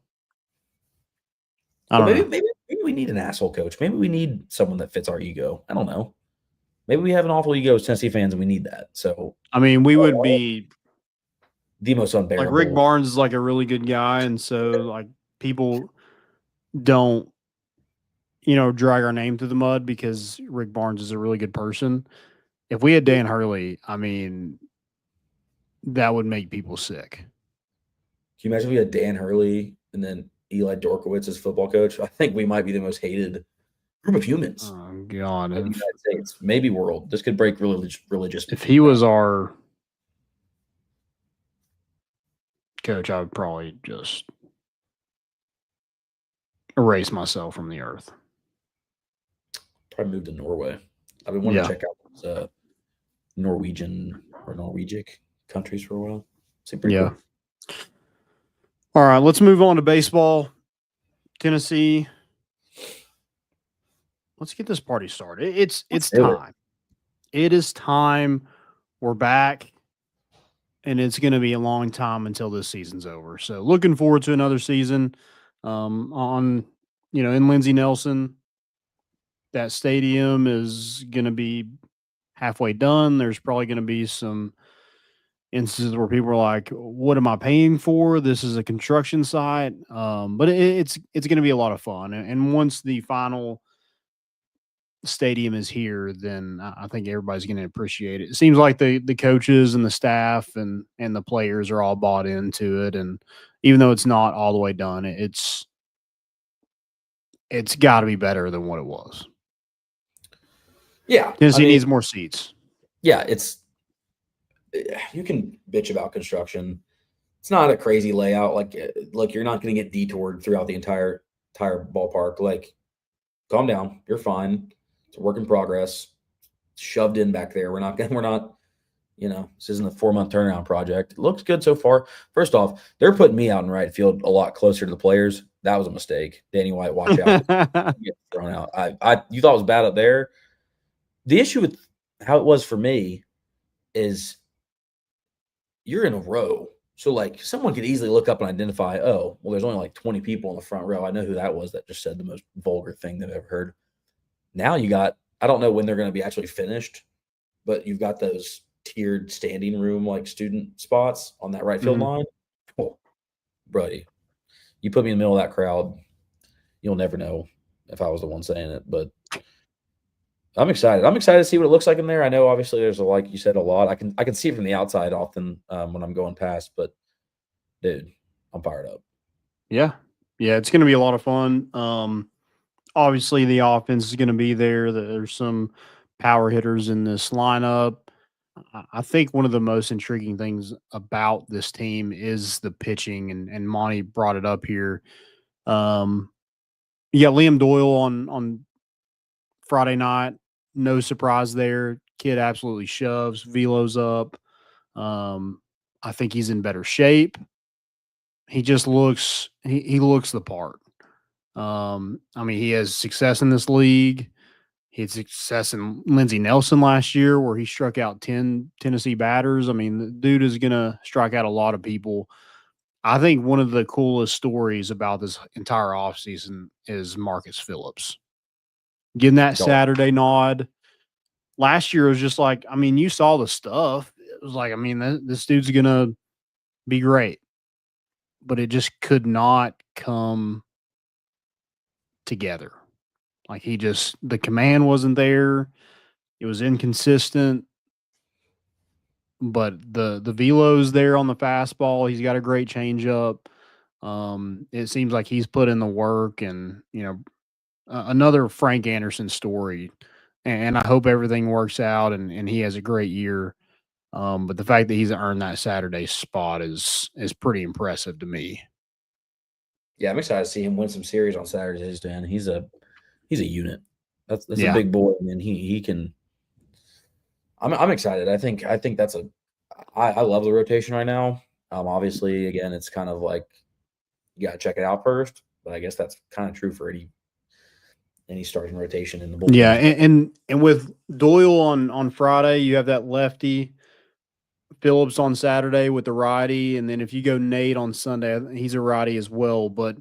Maybe we need an asshole coach. Maybe we need someone that fits our ego. I don't know. Maybe we have an awful ego as Tennessee fans and we need that. So I mean, we would be the most unbearable. Like Rick Barnes is like a really good guy, and so like people don't, drag our name through the mud because Rick Barnes is a really good person. If we had Dan Hurley, I mean, that would make people sick. Can you imagine if we had Dan Hurley and then Eli Dorkowitz as football coach? I think we might be the most hated group of humans. Oh God! In the United States, maybe world. This could break religious. If he was our coach, I would probably just erase myself from the earth. Probably move to Norway. I've been wanting to check out those Norwegian or Norwegic countries for a while. Seems pretty cool. All right, let's move on to baseball. Tennessee. Let's get this party started. It's time. It is time. We're back. And it's going to be a long time until this season's over. So looking forward to another season in Lindsey Nelson. That stadium is going to be halfway done. There's probably going to be some instances where people are like, what am I paying for? This is a construction site. But it's going to be a lot of fun. And once the final stadium is here, then I think everybody's going to appreciate it. It seems like the coaches and the staff and the players are all bought into it. And even though it's not all the way done, it's got to be better than what it was. Yeah. Tennessee needs more seats. Yeah. You can bitch about construction. It's not a crazy layout. Like you're not going to get detoured throughout the entire ballpark. Like, calm down. You're fine. It's a work in progress. Shoved in back there. We're not, this isn't a 4-month turnaround project. It looks good so far. First off, they're putting me out in right field a lot closer to the players. That was a mistake. Danny White, watch out. Get thrown out. You thought it was bad up there. The issue with how it was for me is you're in a row. So, like, someone could easily look up and identify, oh, well, there's only like 20 people in the front row. I know who that was that just said the most vulgar thing they've ever heard. Now you got, I don't know when they're going to be actually finished, but you've got those tiered standing room, like student spots on that right field line. Oh, buddy, you put me in the middle of that crowd, you'll never know if I was the one saying it, but I'm excited. I'm excited to see what it looks like in there. I know obviously there's like you said, a lot. I can see it from the outside often when I'm going past, but dude, I'm fired up. Yeah. It's going to be a lot of fun. Obviously the offense is going to be there. There's some power hitters in this lineup. I think one of the most intriguing things about this team is the pitching, and Monty brought it up here. You got Liam Doyle on Friday night. No surprise there. Kid absolutely shoves. Velo's up. I think he's in better shape. He just looks he looks the part. I mean, he has success in this league. He had success in Lindsey Nelson last year where he struck out 10 Tennessee batters. I mean, the dude is going to strike out a lot of people. I think one of the coolest stories about this entire offseason is Marcus Phillips. Getting that Saturday nod. Last year, it was just like, I mean, you saw the stuff. It was like, I mean, this dude's going to be great. But it just could not come together. Like the command wasn't there. It was inconsistent. But the velo's there on the fastball. He's got a great changeup. It seems like he's put in the work, and another Frank Anderson story. And I hope everything works out, and he has a great year. But the fact that he's earned that Saturday spot is pretty impressive to me. Yeah, I'm excited to see him win some series on Saturdays, man. He's a unit. That's a big boy, and he can. I'm excited. I think that's I love the rotation right now. Obviously, again, it's kind of like you got to check it out first, but I guess that's kind of true for any starting rotation in the bullpen. Yeah, and with Doyle on Friday, you have that lefty. Phillips on Saturday with the righty, and then if you go Nate on Sunday, he's a righty as well. But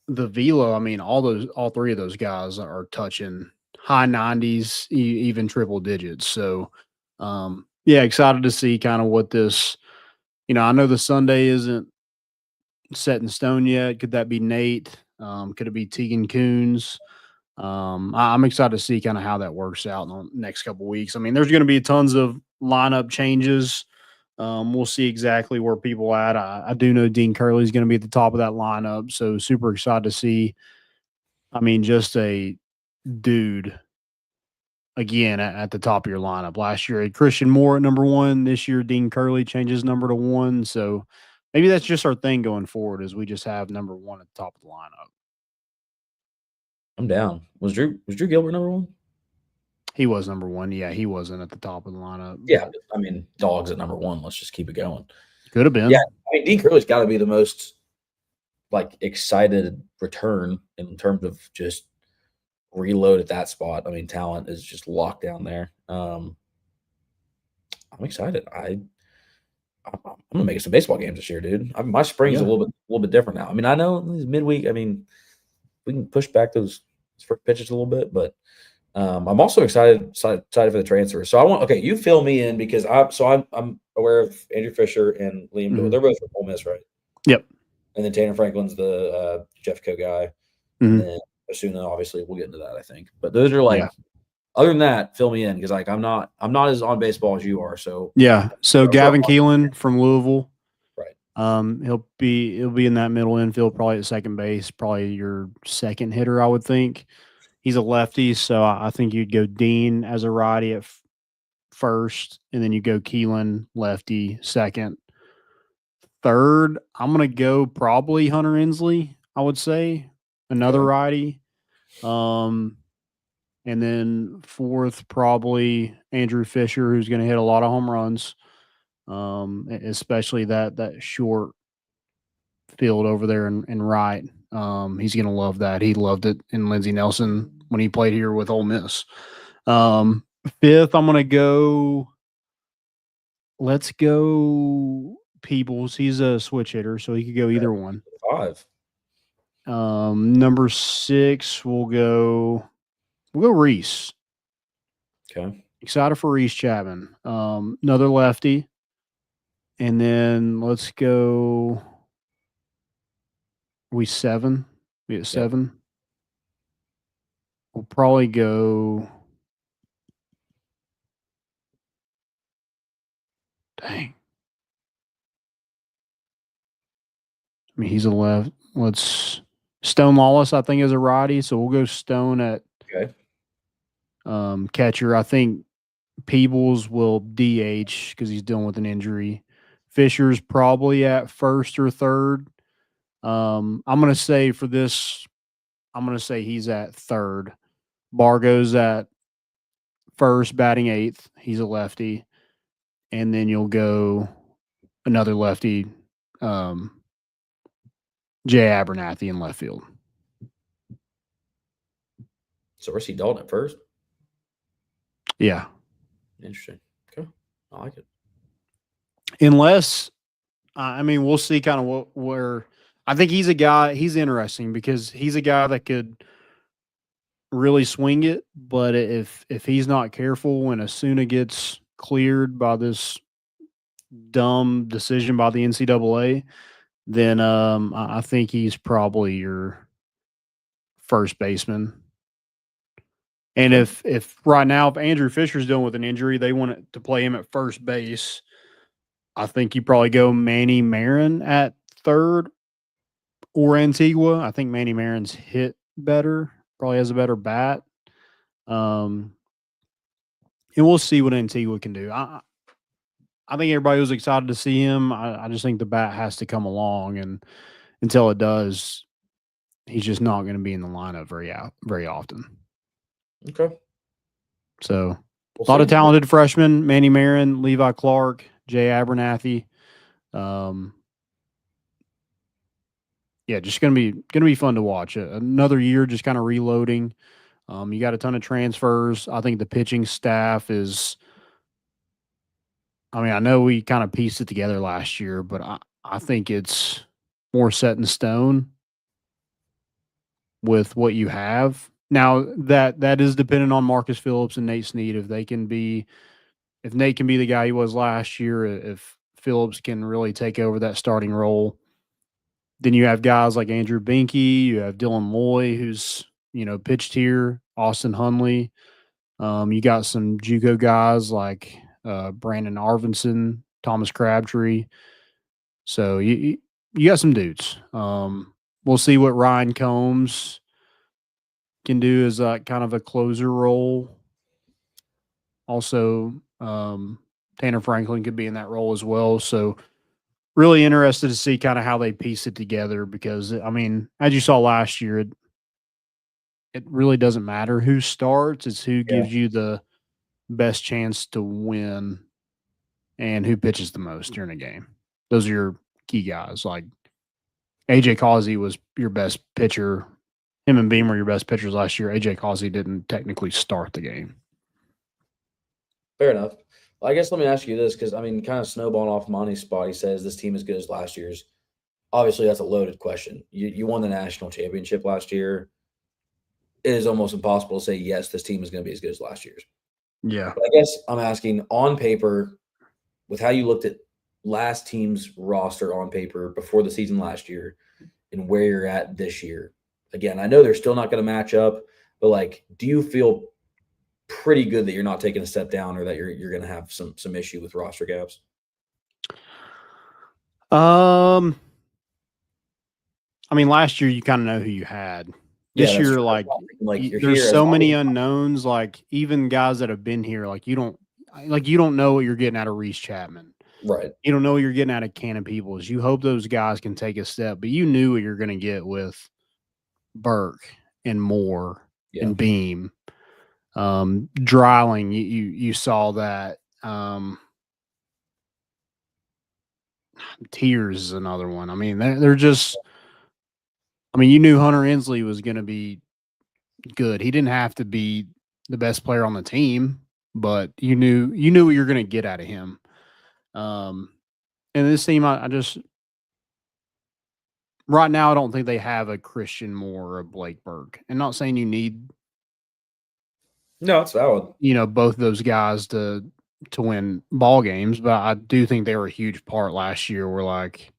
the velo, I mean, all three of those guys are touching high 90s, even triple digits. So, yeah, excited to see kind of what this. I know the Sunday isn't set in stone yet. Could that be Nate? Could it be Tegan Coons? I'm excited to see kind of how that works out in the next couple of weeks. I mean, there's going to be tons of lineup changes. We'll see exactly where people at. I do know Dean Curley's going to be at the top of that lineup, so super excited to see. I mean, just a dude again at the top of your lineup. Last year, Christian Moore at number 1. This year, Dean Curley changes number to 1. So maybe that's just our thing going forward, is we just have number 1 at the top of the lineup. I'm down. Was Drew Gilbert number 1? He was number 1. Yeah, he wasn't at the top of the lineup. Yeah, I mean, Dog's at number 1. Let's just keep it going. Could have been. Yeah, I mean, Dean Curley's got to be the most excited return in terms of just reload at that spot. I mean, talent is just locked down there. I'm excited. I'm gonna make it some baseball games this year, dude. My spring's a little bit different now. I mean, I know these midweek. I mean, we can push back those first pitches a little bit, but I'm also excited for the transfer. So you fill me in because I'm aware of Andrew Fisher and Liam Doyle. They're both from Ole Miss, right? Yep. And then Tanner Franklin's the Jeffco guy. And then Osuna, obviously, we'll get into that, I think. But those are other than that, fill me in because I'm not as on baseball as you are. So yeah. So Gavin Keelan from Louisville. Right. He'll be in that middle infield, probably at second base, probably your second hitter, I would think. He's a lefty, so I think you'd go Dean as a righty at first, and then you go Keelan, lefty, second. Third, I'm going to go probably Hunter Inslee, I would say, another righty. And then fourth, probably Andrew Fisher, who's going to hit a lot of home runs, especially that short field over there in right. He's going to love that. He loved it in Lindsey Nelson when he played here with Ole Miss. Fifth, I'm going to go. Let's go Peebles. He's a switch hitter, so he could go either one. 5. Number 6, we'll go Reese. Okay. Excited for Reese Chapman. Another lefty. And then let's go. We 7. We at 7. We'll probably go. Dang. I mean, he's a left. Let's Stone Lawless, I think, is a righty, so we'll go Stone at catcher. I think Peebles will DH because he's dealing with an injury. Fisher's probably at first or third. I'm going to say for this, I'm going to say he's at third. Bargo's at first, batting eighth. He's a lefty. And then you'll go another lefty, Jay Abernathy in left field. So Rusty Dalton at first? Yeah. Interesting. Okay. I like it. Unless, I mean, we'll see kind of where I think he's a guy, he's interesting because he's a guy that could really swing it, but if he's not careful when Asuna gets cleared by this dumb decision by the NCAA, then I think he's probably your first baseman. And if right now, if Andrew Fisher's dealing with an injury, they want to play him at first base, I think you probably go Manny Marin at third or Antigua. I think Manny Marin's hit better, probably has a better bat. And we'll see what Antigua can do. I think everybody was excited to see him. I just think the bat has to come along, and until it does, he's just not going to be in the lineup very often. Okay. So a lot of talented freshmen: Manny Marin, Levi Clark, Jay Abernathy. Yeah, just gonna be fun to watch. Another year, just kind of reloading. You got a ton of transfers. I think the pitching staff is. I mean, I know we kind of pieced it together last year, but I think it's more set in stone with what you have. Now that is dependent on Marcus Phillips and Nate Snead. If Nate can be the guy he was last year, if Phillips can really take over that starting role, then you have guys like Andrew Binky, you have Dylan Loy, who's pitched here, Austin Hunley. You got some JUCO guys like Brandon Arvinson, Thomas Crabtree. So you got some dudes. We'll see what Ryan Combs can do as kind of a closer role. Also, Tanner Franklin could be in that role as well. So really interested to see kind of how they piece it together because, I mean, as you saw last year, it really doesn't matter who starts. It's who gives you the best chance to win and who pitches the most during a game. Those are your key guys. Like AJ Causey was your best pitcher. Him and Beam were your best pitchers last year. AJ Causey didn't technically start the game. Fair enough. Well, I guess let me ask you this because, I mean, kind of snowballing off Monty's spot, he says this team is good as last year's. Obviously, that's a loaded question. You won the national championship last year. It is almost impossible to say, yes, this team is going to be as good as last year's. Yeah. But I guess I'm asking, on paper, with how you looked at last team's roster on paper before the season last year and where you're at this year, again, I know they're still not going to match up, but, like, do you feel pretty good that you're not taking a step down or that you're going to have some issue with roster gaps? I mean, last year you kind of know who you had. This year, true. like you're there's so many unknowns. Like even guys that have been here, like you don't know what you're getting out of Reese Chapman. Right. You don't know what you're getting out of Cannon Peoples. You hope those guys can take a step, but you knew what you're going to get with Burke and Moore and Beam. Dryling, you saw that. Tears is another one. I mean, they're just. I mean, you knew Hunter Inslee was going to be good. He didn't have to be the best player on the team, but you knew what you're going to get out of him. And this team, I just right now, I don't think they have a Christian Moore or a Blake Burke. And not saying you need. No, it's valid. Both those guys to win ball games, but I do think they were a huge part last year. We're like,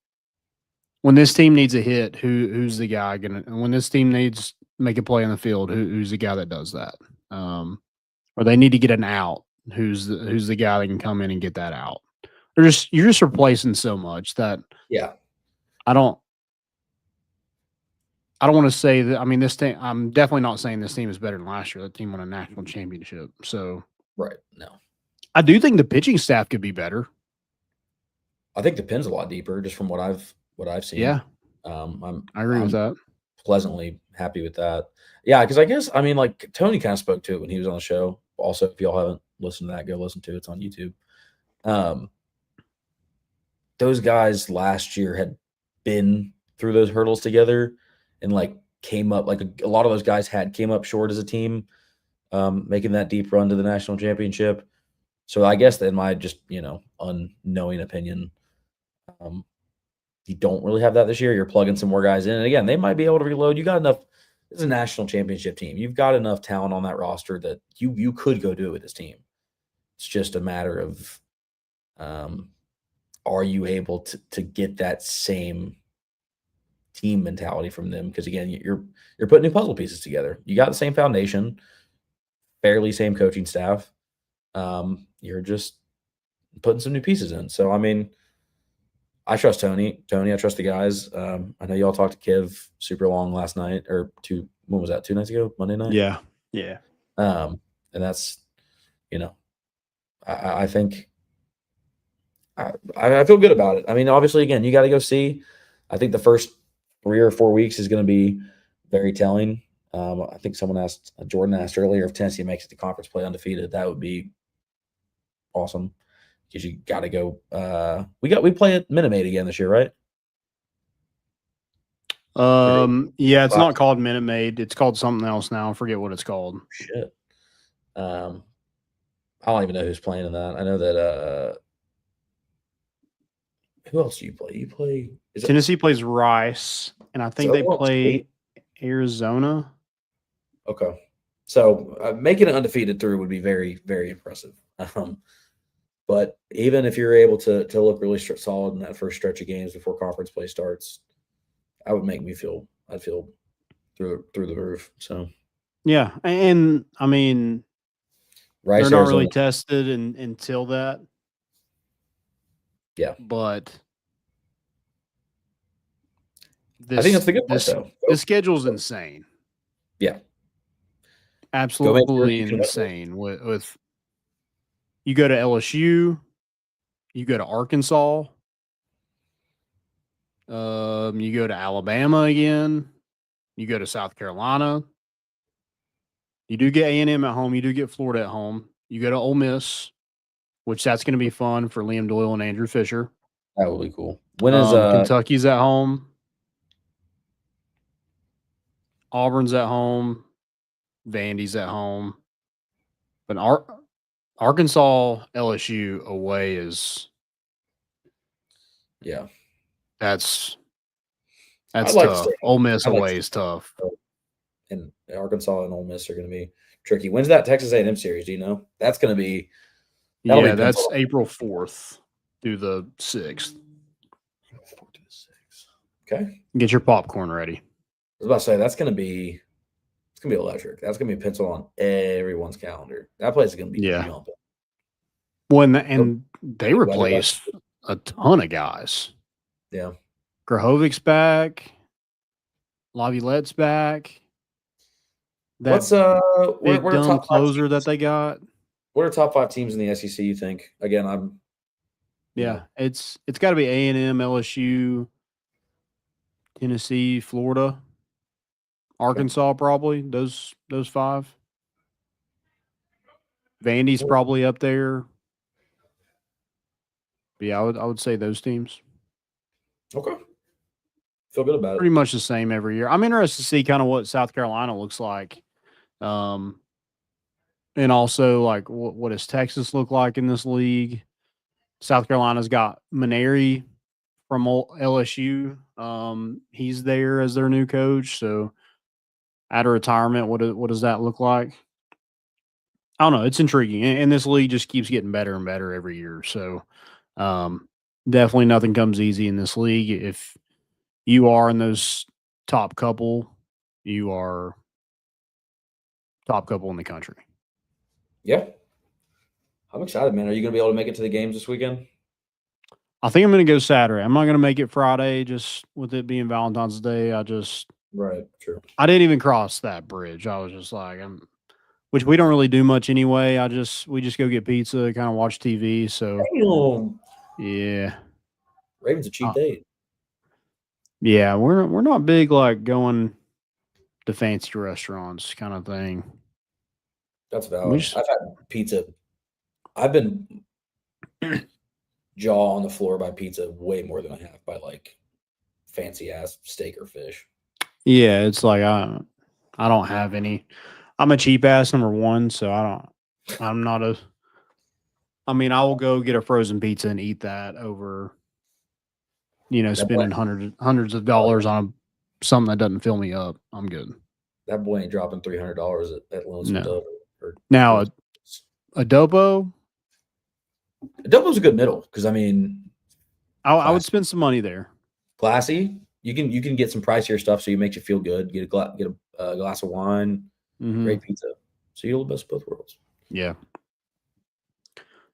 when this team needs a hit, who's the guy gonna? When this team needs make a play on the field, who's the guy that does that? Or they need to get an out, who's the guy that can come in and get that out? You're just replacing so much that I don't want to say that. I mean, this team. I'm definitely not saying this team is better than last year. That team won a national championship. So right, no. I do think the pitching staff could be better. I think the pin's a lot deeper, just from what I've seen. Yeah, I agree with that. Pleasantly happy with that. Yeah, because I guess like Tony kind of spoke to it when he was on the show. Also, if y'all haven't listened to that, go listen to it. It's on YouTube. Those guys last year had been through those hurdles together and like came up like a lot of those guys came up short as a team, making that deep run to the national championship. So I guess in my just unknowing opinion, you don't really have that this year. You're plugging some more guys in, and again, they might be able to reload. You got enough. It's a national championship team. You've got enough talent on that roster that you could go do it with this team. It's just a matter of, are you able to get that same team mentality from them? Because again, you're putting new puzzle pieces together. You got the same foundation, fairly same coaching staff. You're just putting some new pieces in. So I trust Tony. I trust the guys. I know y'all talked to Kiv super long last night or when was that? 2 nights ago? Monday night? Yeah. Yeah. And that's, I think I feel good about it. Obviously, again, you got to go see. I think the first 3 or 4 weeks is going to be very telling. I think Jordan asked earlier if Tennessee makes it to conference play undefeated. That would be awesome. Because you got to go. We play at Minute Maid again this year, right? Yeah, it's not called Minute Maid. It's called something else now. I forget what it's called. Shit. I don't even know who's playing in that. I know that. Who else do you play? You play. Tennessee plays Rice, and I think they play Arizona. Okay, so making it undefeated through would be very, very impressive. But even if you're able to look really solid in that first stretch of games before conference play starts, that would make me feel through the roof. So yeah, and Rice, they're not Arizona. really tested until that. Yeah, but I think that's the good part, though. The schedule's insane. Yeah, absolutely insane. With you go to LSU, you go to Arkansas, you go to Alabama again, you go to South Carolina. You do get A&M at home. You do get Florida at home. You go to Ole Miss, which that's going to be fun for Liam Doyle and Andrew Fisher. That will be cool. When is Kentucky's at home? Auburn's at home. Vandy's at home. But Arkansas, LSU away is that's tough. Ole Miss away is tough. And Arkansas and Ole Miss are going to be tricky. When's that Texas A&M series? Do you know? That's going to be. That's April 4th through the 6th. Okay. Get your popcorn ready. I was about to say it's going to be electric. That's going to be penciled on everyone's calendar. That place is going to be jumping. And they replaced a ton of guys. Yeah. Grahovic's back. Laviolette's back. What's big dumb closer that they got? What are top 5 teams in the SEC? You think? Again, it's got to be A&M, LSU, Tennessee, Florida, Arkansas, probably those 5. Vandy's probably up there. But yeah, I would say those teams. Okay. Feel good about it. Pretty much the same every year. I'm interested to see kind of what South Carolina looks like. And also, like, what does Texas look like in this league? South Carolina's got Maneri from LSU. He's there as their new coach. So, out of retirement, what does that look like? I don't know. It's intriguing. And this league just keeps getting better and better every year. So, definitely nothing comes easy in this league. If you are in those top couple, you are top couple in the country. Yeah. I'm excited, man. Are you going to be able to make it to the games this weekend? I think I'm going to go Saturday. I'm not going to make it Friday just with it being Valentine's Day. Right, true. I didn't even cross that bridge. I was just like, which we don't really do much anyway. We just go get pizza, kind of watch TV. So Damn. yeah, Ravens a cheap date. yeah, we're not big like going to fancy restaurants kind of thing. That's valid. I've had pizza. I've been jaw on the floor by pizza way more than I have by like fancy ass steak or fish. Yeah, it's like I don't have any. I'm a cheap ass number one, so I'm not a. I mean, I will go get a frozen pizza and eat that over, spending hundreds of dollars on something that doesn't fill me up. I'm good. That boy ain't dropping $300 at Lonesome Dove. Now, Adobo. Adobo's a good middle because I mean, I would spend some money there. Classy. You can get some pricier stuff, so it makes you feel good. Get a glass of wine, great pizza. So you're the best of both worlds. Yeah.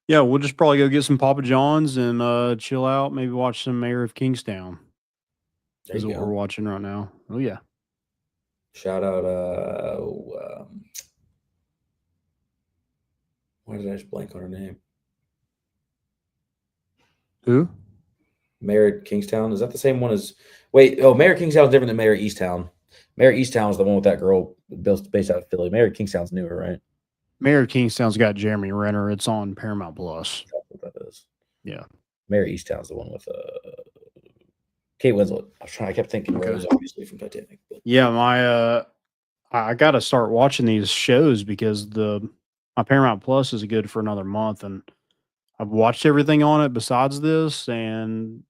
Yeah, we'll just probably go get some Papa John's and chill out. Maybe watch some Mayor of Kingstown. Is what we're watching right now. Oh yeah. Shout out. Why did I just blank on her name? Who? Mayor of Kingstown. Is that the same one as? Wait. Oh, Mayor of Kingstown is different than Mayor of Easttown. Mayor of Easttown is the one with that girl based out of Philly. Mayor of Kingstown's newer, right? Mayor of Kingstown's got Jeremy Renner. It's on Paramount Plus. That's what that is. Yeah. Mayor of Easttown's the one with Kate Winslet. I kept thinking Rose, obviously from Titanic. But. Yeah, I got to start watching these shows because my Paramount Plus is good for another month, and I've watched everything on it besides this, and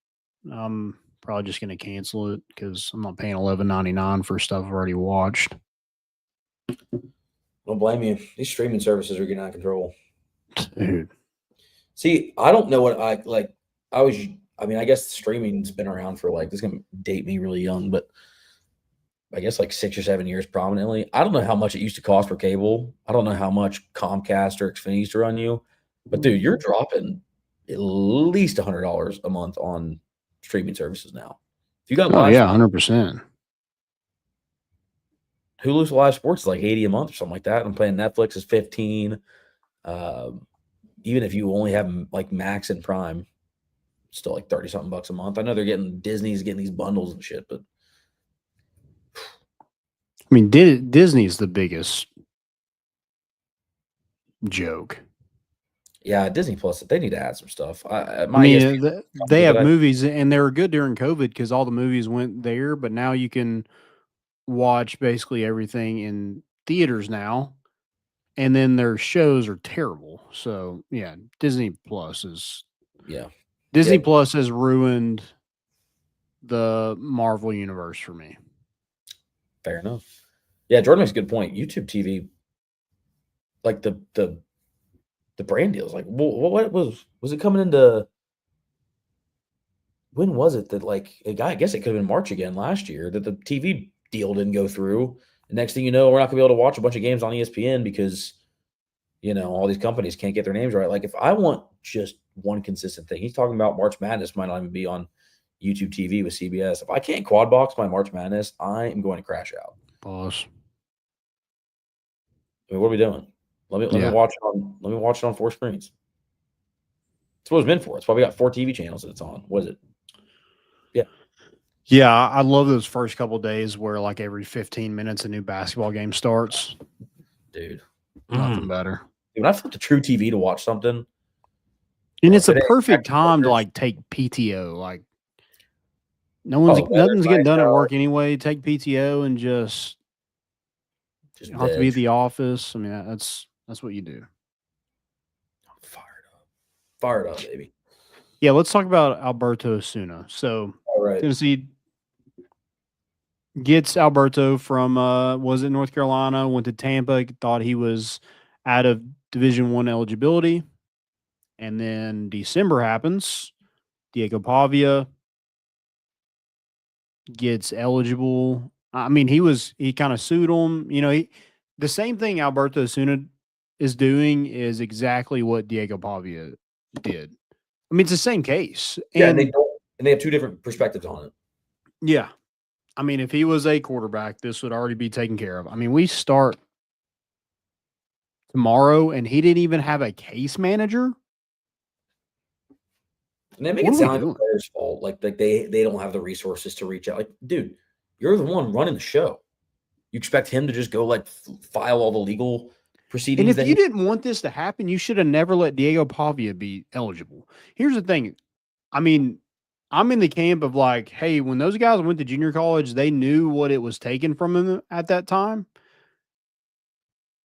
I'm probably just going to cancel it because I'm not paying $11.99 for stuff I've already watched. Don't blame you. These streaming services are getting out of control. Dude. See, I don't know what I like. I mean, I guess streaming's been around for like, this is going to date me really young, but I guess like 6 or 7 years prominently. I don't know how much it used to cost for cable. I don't know how much Comcast or Xfinity used to run you. But dude, you're dropping at least $100 a month on streaming services now. If you got 100%. Hulu's Live Sports is like $80 a month or something like that. I'm playing Netflix is $15. Even if you only have like Max and Prime, still like $30 something bucks a month. I know Disney's getting these bundles and shit, but I mean, Disney's the biggest joke. Yeah, Disney Plus, they need to add some stuff. They have movies, and they were good during COVID because all the movies went there, but now you can watch basically everything in theaters now, and then their shows are terrible. So, yeah, Disney Plus Plus has ruined the Marvel universe for me. Fair enough. Yeah, Jordan makes a good point. YouTube TV, like the brand deals, like what was it coming into? When was it that I guess it could have been March again last year that the TV deal didn't go through. The next thing you know, we're not gonna be able to watch a bunch of games on ESPN because all these companies can't get their names right. Like if I want just one consistent thing, he's talking about March Madness might not even be on YouTube TV with CBS. If I can't quad box my March Madness, I am going to crash out. Boss. I mean, what are we doing? Let me watch it on 4 screens. That's what it's meant for. It's why we got 4 TV channels that it's on. What is it? Yeah. Yeah, I love those first couple of days where like every 15 minutes a new basketball game starts. Dude. Nothing better. When I flip to True TV to watch something. And it's a perfect time to like take PTO. Like nothing's getting done at work anyway. Take PTO and just you don't have to be at the office. I mean, that's what you do. Fired up, baby. Yeah, let's talk about Alberto Osuna. So Tennessee gets Alberto from was it North Carolina, went to Tampa, thought he was out of Division I eligibility. And then December happens. Diego Pavia gets eligible. I mean, he kind of sued him. The same thing Alberto Osuna is doing is exactly what Diego Pavia did. I mean, it's the same case. Yeah, and they have 2 different perspectives on it. Yeah. I mean, if he was a quarterback, this would already be taken care of. I mean, we start tomorrow, and he didn't even have a case manager. And they make it sound like the players' fault, like they don't have the resources to reach out. Like, dude, you're the one running the show. You expect him to just go like file all the legal proceedings? And if you didn't want this to happen, you should have never let Diego Pavia be eligible. Here's the thing. I mean, I'm in the camp of like, hey, when those guys went to junior college, they knew what it was taken from them at that time.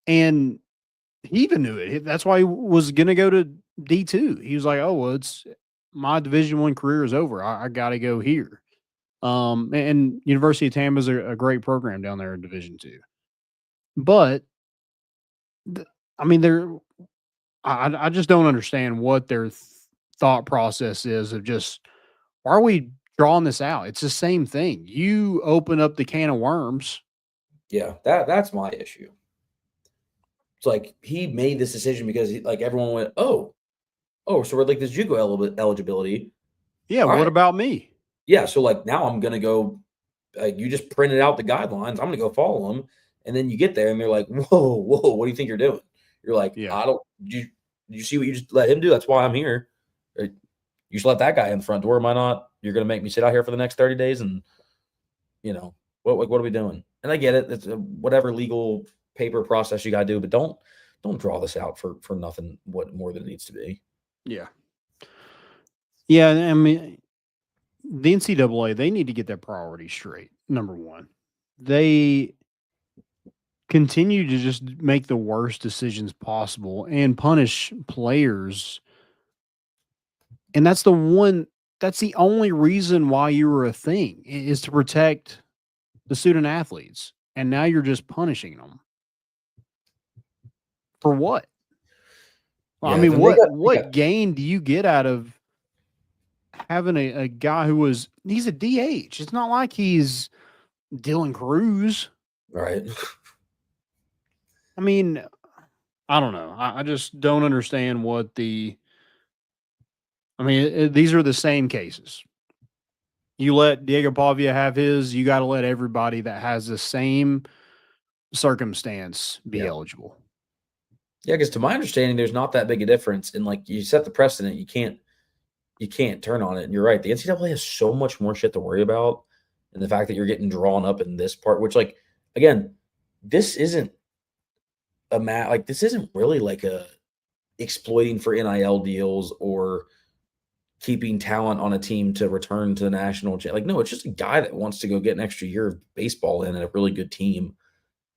And he even knew it. That's why he was going to go to D2. He was like, oh, well, it's my Division I career is over. I got to go here. And University of Tampa is a great program down there in Division II. But I mean, I just don't understand what their thought process is of just, why are we drawing this out? It's the same thing. You open up the can of worms. Yeah, that's my issue. It's like he made this decision because like everyone went, oh, so we're like this JUCO eligibility. Yeah, what about me? Yeah, so like now I'm gonna go. You just printed out the guidelines. I'm gonna go follow them, and then you get there and they're like, whoa, what do you think you're doing? You're like, Yeah. I don't. You see what you just let him do? That's why I'm here. You should let that guy in the front door. Am I not? You're gonna make me sit out here for the next 30 days, and what are we doing? And I get it. It's whatever legal paper process you got to do, but don't draw this out for nothing. What more than it needs to be? Yeah. I mean, the NCAA, they need to get their priorities straight. Number one, they continue to just make the worst decisions possible and punish players. And that's the only reason why you were a thing, is to protect the student athletes. And now you're just punishing them. For what? Well, Yeah, I mean, what gain do you get out of having a guy he's a DH? It's not like he's Dylan Cruz. Right. I mean, I don't know. I just don't understand what these are the same cases. You let Diego Pavia have his, you got to let everybody that has the same circumstance be eligible. Yeah, because to my understanding, there's not that big a difference. And like you set the precedent, you can't turn on it. And you're right. The NCAA has so much more shit to worry about. And the fact that you're getting drawn up in this part, which, like, again, this isn't this isn't really like a exploiting for NIL deals or keeping talent on a team to return to the national. Like, no, it's just a guy that wants to go get an extra year of baseball in a really good team.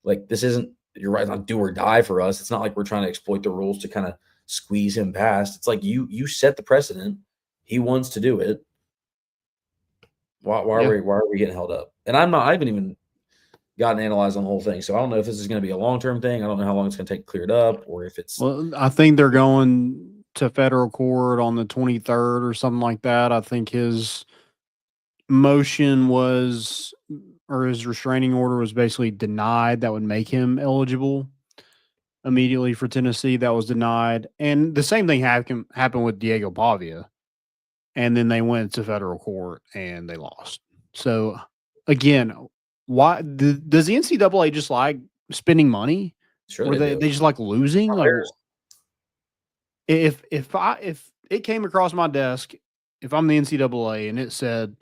Like, this isn't, you're right, not do or die for us. It's not like we're trying to exploit the rules to kind of squeeze him past. It's like you set the precedent. He wants to do it. Why are we getting held up? And I haven't even gotten analyzed on the whole thing. So I don't know if this is going to be a long-term thing. I don't know how long it's going to take cleared up, or if it's. Well, I think they're going to federal court on the 23rd or something like that. I think his motion or his restraining order was basically denied. That would make him eligible immediately for Tennessee. That was denied. And the same thing happened with Diego Pavia. And then they went to federal court and they lost. So again, why does the NCAA just like spending money? Sure, or they just like losing? Like, if it came across my desk, if I'm the NCAA and it said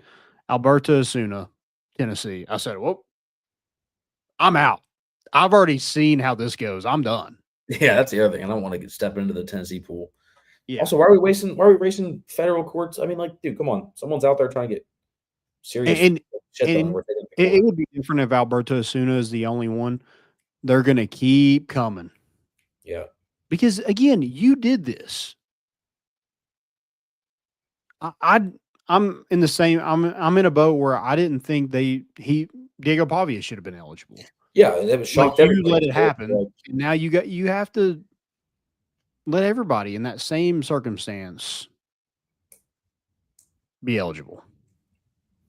Alberto Osuna, Tennessee, I said, well, I'm out. I've already seen how this goes. I'm done. Yeah, that's the other thing. I don't want to step into the Tennessee pool. Yeah. Also, why are we wasting federal courts? I mean, like, dude, come on. Someone's out there trying to get serious shit done. It would be different if Alberto Osuna is the only one. They're going to keep coming. Yeah. Because, again, you did this. I'm in the same. I'm in a boat where I didn't think Diego Pavia should have been eligible. Yeah, it was shocked. Like, you let it happen. And now you have to let everybody in that same circumstance be eligible.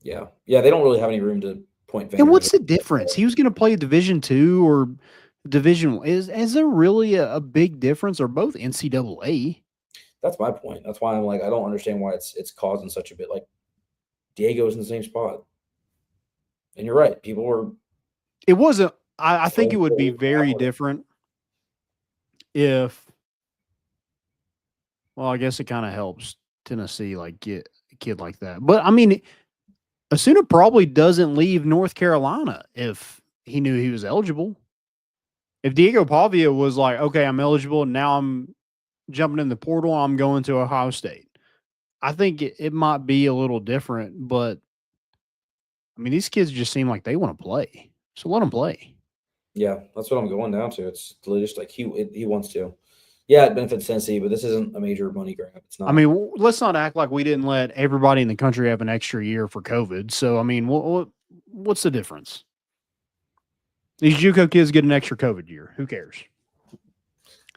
Yeah, they don't really have any room to point fingers. And what's the difference? He was going to play Division II or Division I. Is there really a big difference? Or both NCAA? That's my point. That's why I'm like, I don't understand why it's causing such a bit. Like, Diego's in the same spot, and you're right. People were. It wasn't. I think it would be very different well, I guess it kind of helps Tennessee get a kid like that. But I mean, Asuna probably doesn't leave North Carolina if he knew he was eligible. If Diego Pavia was like, okay, I'm eligible, now I'm jumping in the portal, I'm going to Ohio State. I think it might be a little different, but I mean, these kids just seem like they want to play. So let them play. Yeah, that's what I'm going down to. It's just like he wants to. Yeah, it benefits Tennessee, but this isn't a major money grab. It's not. I mean, let's not act like we didn't let everybody in the country have an extra year for COVID. So, I mean, what's the difference? These JUCO kids get an extra COVID year. Who cares?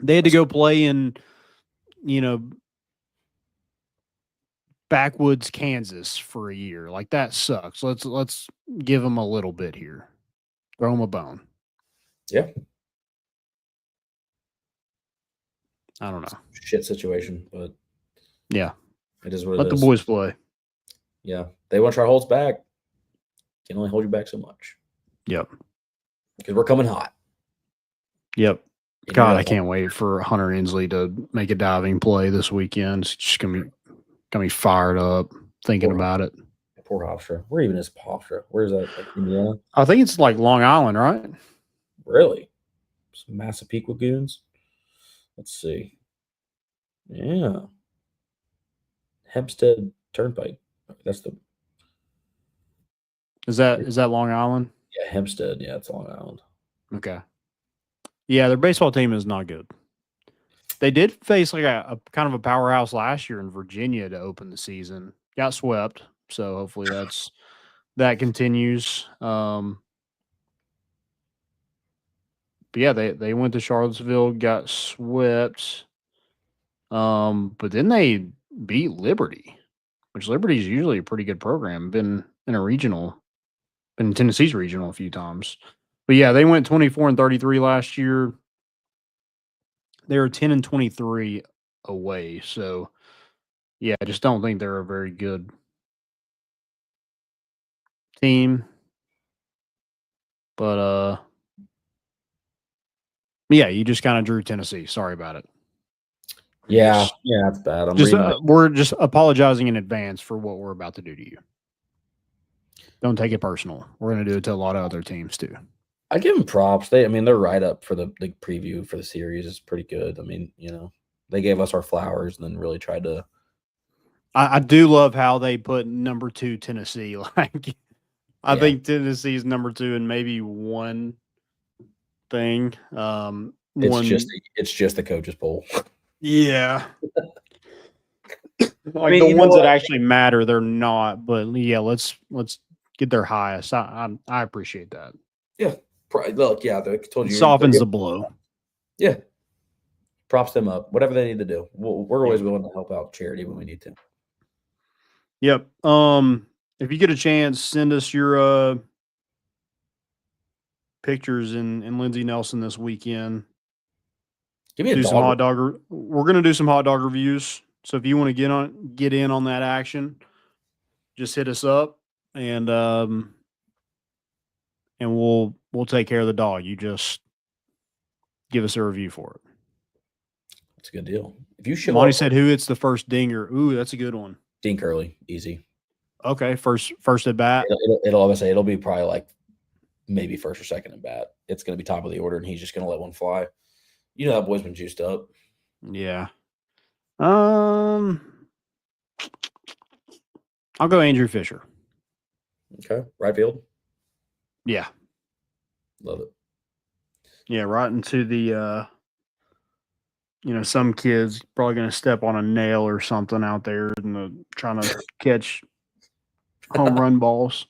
They had to go play in, backwoods Kansas for a year. Like, that sucks. Let's give them a little bit here. Throw them a bone. Yeah. I don't know. Shit situation, but yeah, it is what it is. Let the boys play. Yeah, they want to try holds back. Can only hold you back so much. Yep. Because we're coming hot. Yep. God, I can't wait for Hunter Inslee to make a diving play this weekend. It's just gonna be fired up thinking about it. Poor Hofstra. Where even is Hofstra? Where is that? Like Indiana? I think it's like Long Island, right? Really? Some Massapequa goons. Let's see. Yeah. Hempstead Turnpike. That's the. Is that Long Island? Yeah, Hempstead. Yeah, it's Long Island. Okay. Yeah, their baseball team is not good. They did face like a kind of a powerhouse last year in Virginia to open the season. Got swept, so hopefully that continues. But yeah, they went to Charlottesville, got swept. But then they beat Liberty, which Liberty is usually a pretty good program. Been in Tennessee's regional a few times. But yeah, they went 24-33 last year. They were 10-23 away. So yeah, I just don't think they're a very good team. But yeah, you just kind of drew Tennessee. Sorry about it. Yeah, that's bad. We're just apologizing in advance for what we're about to do to you. Don't take it personal. We're going to do it to a lot of other teams too. I give them props. They're right up for the preview for the series. It's pretty good. I mean, they gave us our flowers and then really tried to. I do love how they put number 2 Tennessee. Like, I think Tennessee is number 2 in maybe one thing. It's just the coaches poll. Yeah. Like the ones that actually matter, they're not. But yeah, let's get their highest. I appreciate that. Yeah. Look, yeah, they told you. Softens the blow. Yeah. Props them up. Whatever they need to do. We're always willing to help out charity when we need to. Yep. If you get a chance, send us your pictures in Lindsey Nelson this weekend. Give me a some hot dog. We're gonna do some hot dog reviews. So if you want to get in on that action, just hit us up and we'll take care of the dog. You just give us a review for it. That's a good deal. If you show Monty said who hits the first dinger. Ooh, that's a good one. Dean Curley, easy. Okay, first at bat. It'll be probably like maybe first or second at bat. It's going to be top of the order, and he's just going to let one fly. You know that boy's been juiced up. Yeah. I'll go Andrew Fisher. Okay, right field. Yeah, love it. Yeah, right into the. Some kids probably going to step on a nail or something out there and trying to catch home run balls.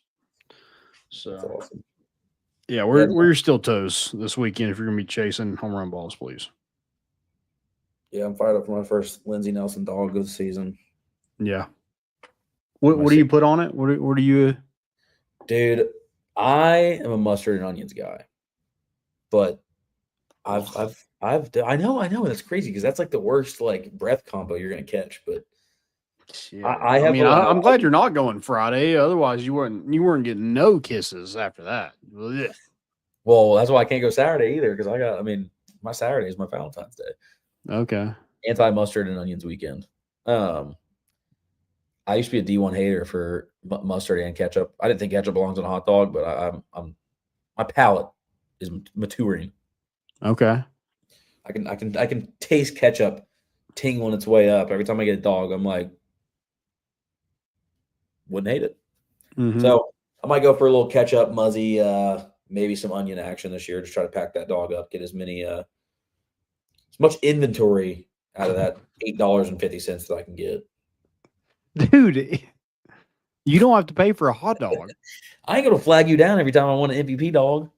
So, that's awesome. Yeah, we're your steel toes this weekend if you're going to be chasing home run balls, please. Yeah, I'm fired up for my first Lindsey Nelson dog of the season. Yeah. What do you put on it? What do you? Dude, I am a mustard and onions guy, but I know that's crazy because that's like the worst like breath combo you're gonna catch. But yeah. I'm glad you're not going Friday. Otherwise, you weren't getting no kisses after that. Well, that's why I can't go Saturday either because My Saturday is my Valentine's Day. Okay. Anti-mustard and onions weekend. I used to be a D1 hater for mustard and ketchup. I didn't think ketchup belongs on a hot dog, but I'm my palate is maturing. Okay. I can taste ketchup tingling its way up every time I get a dog. I'm like, wouldn't hate it. Mm-hmm. So I might go for a little ketchup, muzzy, maybe some onion action this year. Just try to pack that dog up, get as much inventory out of that $8.50 that I can get. Dude, you don't have to pay for a hot dog. I ain't gonna flag you down every time I want an MVP dog.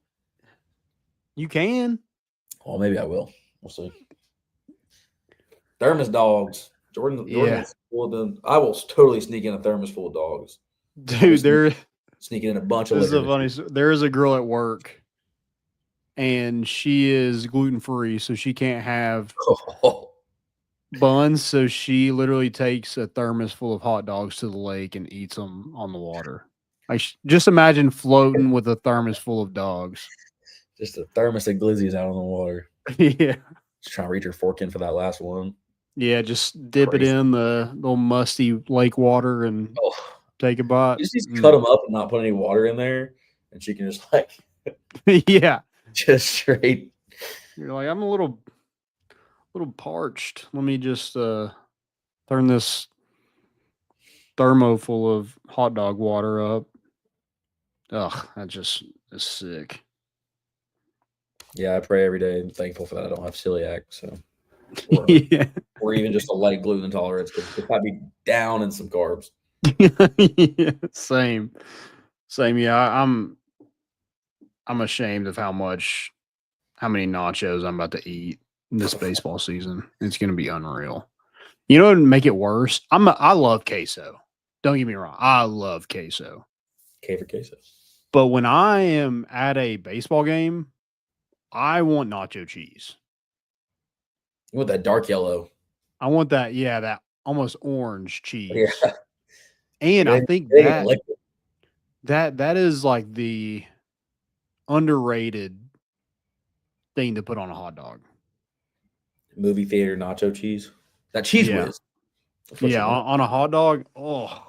You can. Well, maybe I will. We'll see. Thermos dogs. Jordan is full of them. I will totally sneak in a thermos full of dogs. Dude, sneaking in a bunch of this is liquor. a funny. There is a girl at work, and she is gluten-free, so she can't have buns. So she literally takes a thermos full of hot dogs to the lake and eats them on the water. Like, just imagine floating with a thermos full of dogs. Just a thermos of glizzies out on the water. Yeah. Just trying to reach her fork in for that last one. Yeah, just dip it in the little musty lake water and take a bite. You just cut them up and not put any water in there, and she can just yeah, just straight. You're like, I'm a little parched. Let me just turn this thermo full of hot dog water up. Ugh, that just is sick. Yeah, I pray every day. I'm thankful for that. I don't have celiac, so or even just a light gluten intolerance. Because I'd be down in some carbs. Yeah, same. Yeah, I'm ashamed of how many nachos I'm about to eat this baseball season. It's going to be unreal. You know what would make it worse? I love queso. Don't get me wrong. I love queso. K for queso. But when I am at a baseball game, I want nacho cheese. You want that dark yellow. I want that, that almost orange cheese. Yeah. And I think that is like the underrated thing to put on a hot dog. Movie theater nacho cheese. That cheese whiz. Yeah, on a hot dog. Oh.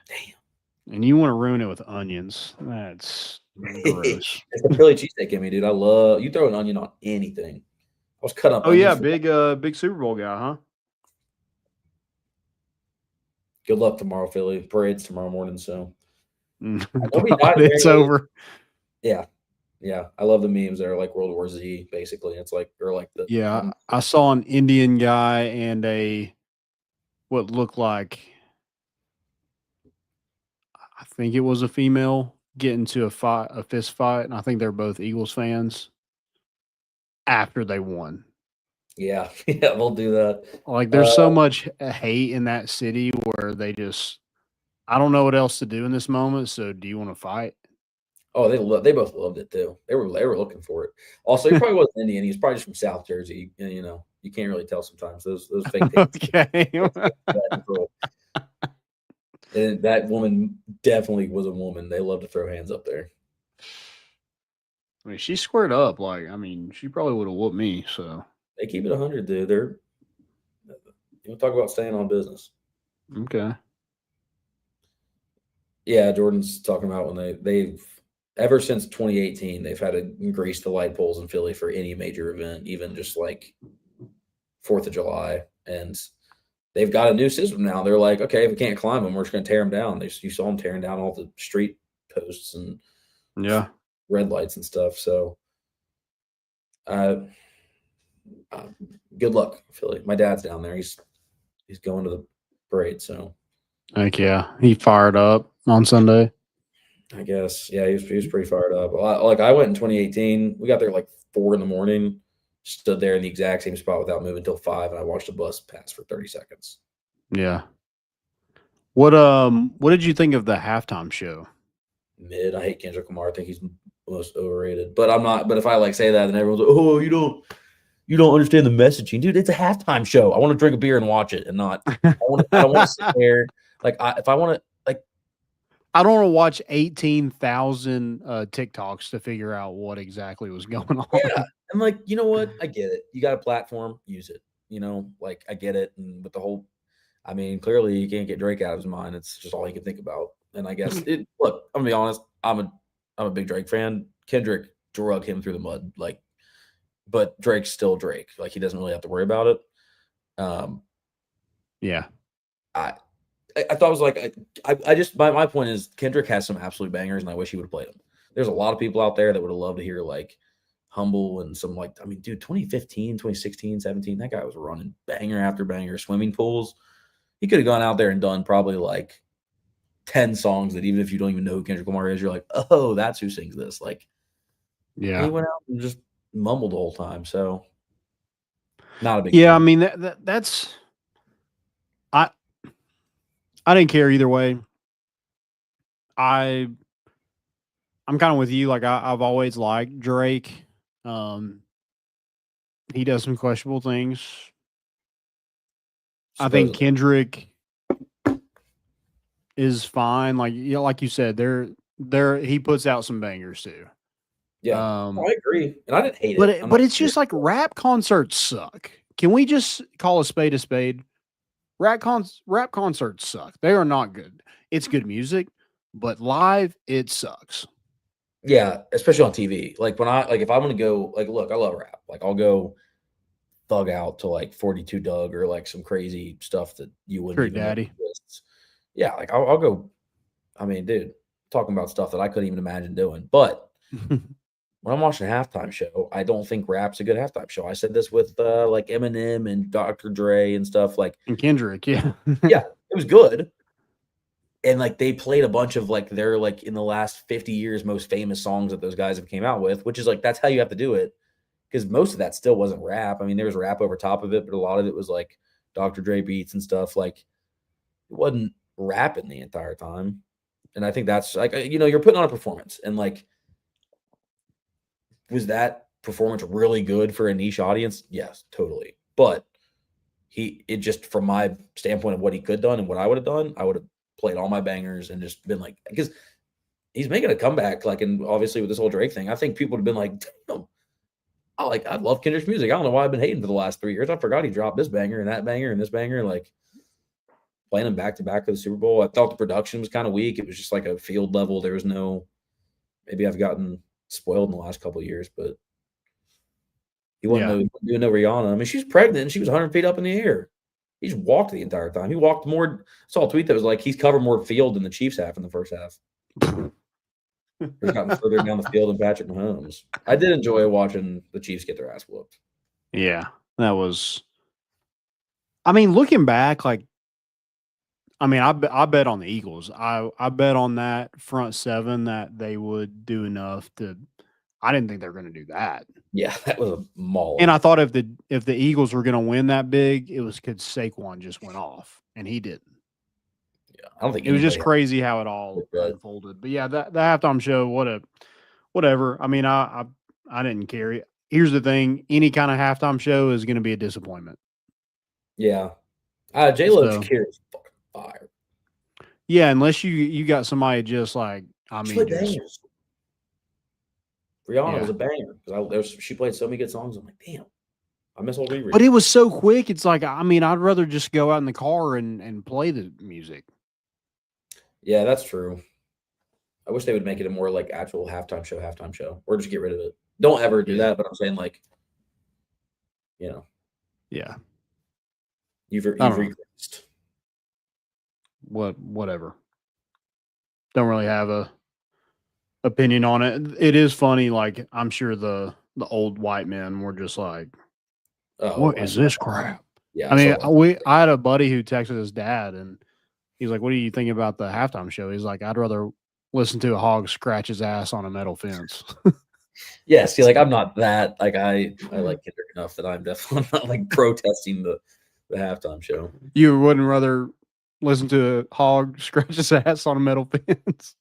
Damn. And you want to ruin it with onions. That's gross. It's the Philly cheesesteak in me, dude. I love you throw an onion on anything. I was cut up. Oh yeah, big Super Bowl guy, huh? Good luck tomorrow, Philly. Parade's tomorrow morning, so it's over. Yeah. I love the memes that are like World War Z, basically. It's like I saw an Indian guy and what looked like, I think it was a female, get into a fist fight, and I think they're both Eagles fans after they won. Yeah, we'll do that. Like, there's so much hate in that city where they just, I don't know what else to do in this moment. So, do you want to fight? Oh, they both loved it too. They were looking for it. Also, he probably wasn't Indian. He's probably just from South Jersey. And, you can't really tell sometimes those fake things. Okay. And that woman definitely was a woman. They love to throw hands up there. I mean, she squared up. Like, she probably would have whooped me. So they keep it 100, dude. You talk about staying on business. Okay. Yeah, Jordan's talking about when they've ever since 2018, they've had to grease the light poles in Philly for any major event, even just like 4th of July. And they've got a new system now. They're like, okay, if we can't climb them, we're just going to tear them down. You saw them tearing down all the street posts and red lights and stuff. So, good luck, Philly. My dad's down there. He's going to the parade. So, heck yeah, he fired up on Sunday. I guess, yeah, he was pretty fired up. I went in 2018. We got there like 4 a.m. Stood there in the exact same spot without moving until 5, and I watched the bus pass for 30 seconds. Yeah. What did you think of the halftime show? Mid. I hate Kendrick Lamar. I think he's most overrated. But I'm not. But if I say that, then everyone's like, "Oh, you don't understand the messaging, dude. It's a halftime show. I want to drink a beer and watch it, and not. I don't want to sit there. If I want to I don't want to watch 18,000 TikToks to figure out what exactly was going on. Yeah. I'm like, you know what? I get it. You got a platform, use it. Like I get it. And with the whole, I mean, clearly you can't get Drake out of his mind. It's just all he can think about. And I guess look, I'm gonna be honest, I'm a big Drake fan. Kendrick drug him through the mud, but Drake's still Drake. Like he doesn't really have to worry about it. Yeah. I thought it was like I just my point is Kendrick has some absolute bangers, and I wish he would have played them. There's a lot of people out there that would have loved to hear like Humble and some like, I mean, dude, 2015, 2016, 17, that guy was running banger after banger. Swimming Pools. He could have gone out there and done probably like 10 songs that even if you don't even know who Kendrick Lamar is, you're like, oh, that's who sings this. Like, yeah, he went out and just mumbled the whole time. So, not a big yeah. fan. I mean, that's I didn't care either way. I'm kind of with you. Like I've always liked Drake. He does some questionable things. I think Kendrick is fine. Like like you said, he puts out some bangers too. Yeah, I agree, and I didn't hate it. But it's just like rap concerts suck. Can we just call a spade a spade? Rap concerts suck. They are not good. It's good music, but live it sucks. Yeah, especially on TV. Like if I'm gonna go, like, look, I love rap. Like I'll go thug out to like 42 Doug or like some crazy stuff that you wouldn't Trick even know Daddy. exists. Yeah, like I'll go. I mean, dude, talking about stuff that I couldn't even imagine doing. But when I'm watching a halftime show, I don't think rap's a good halftime show. I said this with like Eminem and Dr. Dre and stuff like. And Kendrick, yeah. Yeah, it was good. And like they played a bunch of like their like in the last 50 years most famous songs that those guys have came out with, which is like that's how you have to do it. Because most of that still wasn't rap. I mean, there was rap over top of it, but a lot of it was like Dr. Dre beats and stuff. Like it wasn't rapping the entire time. And I think that's like, you're putting on a performance. And like, was that performance really good for a niche audience? Yes, totally. But it just from my standpoint of what he could have done and what I would have done, I would have played all my bangers and just been like, because he's making a comeback. Like, and obviously with this whole Drake thing, I think people would have been like, damn. I love Kendrick's music. I don't know why I've been hating for the last 3 years. I forgot he dropped this banger and that banger and this banger. Like playing them back to back for the Super Bowl. I thought the production was kind of weak. It was just like a field level. There was no. Maybe I've gotten spoiled in the last couple of years, but he wasn't doing no Rihanna. I mean, she's pregnant and she was 100 feet up in the air. He just walked the entire time. He walked more. I saw a tweet that was like he's covered more field than the Chiefs have in the first half. He's gotten further down the field than Patrick Mahomes. I did enjoy watching the Chiefs get their ass whooped. Yeah, that was. I mean, looking back, like, I mean, I bet on the Eagles. I bet on that front seven that they would do enough to. I didn't think they were going to do that. Yeah, that was a maul. And I thought if the Eagles were going to win that big, it was because Saquon just went off and he didn't. Yeah, I don't think it was just crazy how it all unfolded. But yeah, the halftime show, whatever. I mean, I didn't care. Here's the thing: any kind of halftime show is going to be a disappointment. Yeah, J-Lo's Cure is fucking fire. Yeah, unless you got somebody just like bangers. Rihanna was a banger because she played so many good songs. I'm like, damn, I miss old Riri. But it was so quick. It's like, I mean, I'd rather just go out in the car and play the music. Yeah, that's true. I wish they would make it a more like actual halftime show, or just get rid of it. Don't ever do that. But I'm saying like, yeah, you've regressed. Whatever. Don't really have a opinion on it. It is funny. Like I'm sure the old white men were just like, "What is this crap?" Yeah, I mean, I had a buddy who texted his dad, and he's like, "What do you think about the halftime show?" He's like, "I'd rather listen to a hog scratch his ass on a metal fence." Yeah, see, like I'm not that. Like I like Kendrick enough that I'm definitely not like protesting the halftime show. You wouldn't rather listen to a hog scratch his ass on a metal fence?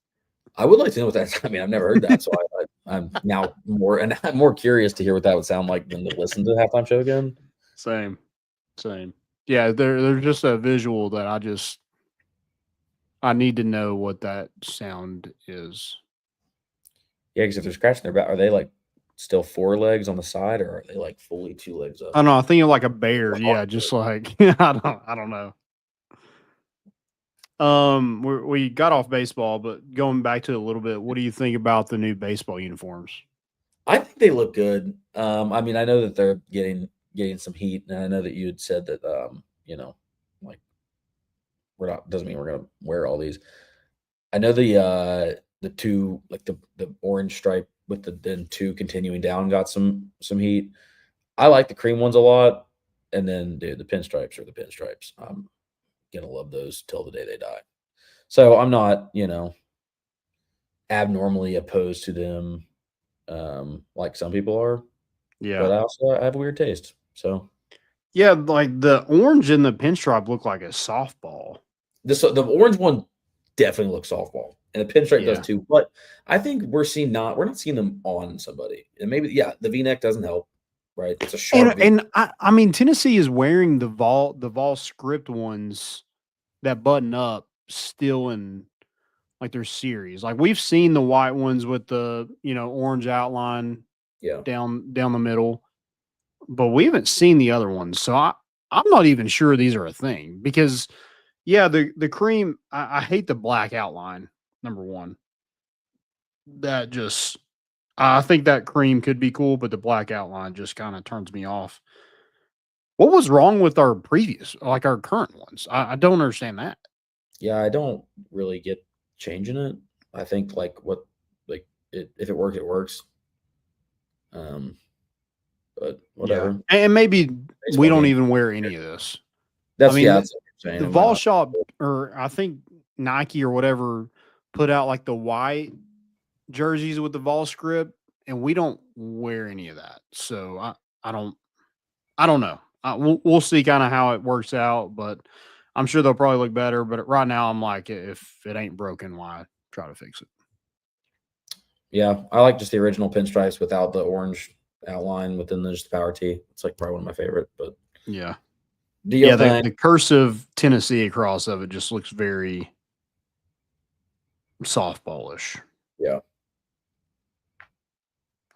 I would like to know what that. I mean, I've never heard that, so I'm now more curious to hear what that would sound like than to listen to the halftime show again. Same. Yeah, there's just a visual that I need to know what that sound is. Yeah, because if they're scratching their back, are they like still 4 legs on the side, or are they like fully 2 legs up? I don't know. I think of like a bear. Yeah, just like I don't know. We got off baseball, but going back to it a little bit, what do you think about the new baseball uniforms? I think they look good. I mean, I know that they're getting some heat, and I know that you had said that like we're not doesn't mean we're gonna wear all these. I know the 2 like the orange stripe with the then 2 continuing down got some heat. I like the cream ones a lot, and then dude, the pinstripes are the pinstripes. I'm gonna love those till the day they die. So I'm not abnormally opposed to them, like some people are, but Yeah. I have a weird taste. So Yeah, like the orange and the pinstripe look like a softball. the orange one definitely looks softball, and the pinstripe does Yeah. too. But I think we're not seeing them on somebody, and maybe the V-neck doesn't help, right? It's a sharp V. And I mean Tennessee is wearing the Vol script ones that button up still in like their series. Like we've seen the white ones with the, orange outline Yeah, down the middle, but we haven't seen the other ones. So I'm not even sure these are a thing because yeah, the cream, I hate the black outline, number one. That just I think that cream could be cool, but the black outline just kind of turns me off. What was wrong with our previous, like our current ones? I don't understand that. yeah. I don't really get changing it. I think if it works, it works. But whatever. And maybe Baseball we don't game. even wear any of this. That's mean, that's what you're saying. The It might Vol not- Shop, or I think Nike or whatever, put out like the white jerseys with the Vol script, and we don't wear any of that. So I don't know. We'll see kind of how it works out, but I'm sure they'll probably look better. But right now, I'm like, if it ain't broken, why try to fix it? Yeah, I like just the original pinstripes without the orange outline within just the power tee. It's like probably one of my favorite. But Yeah. do you Yeah, think? the cursive Tennessee across of it just looks very softballish. Yeah,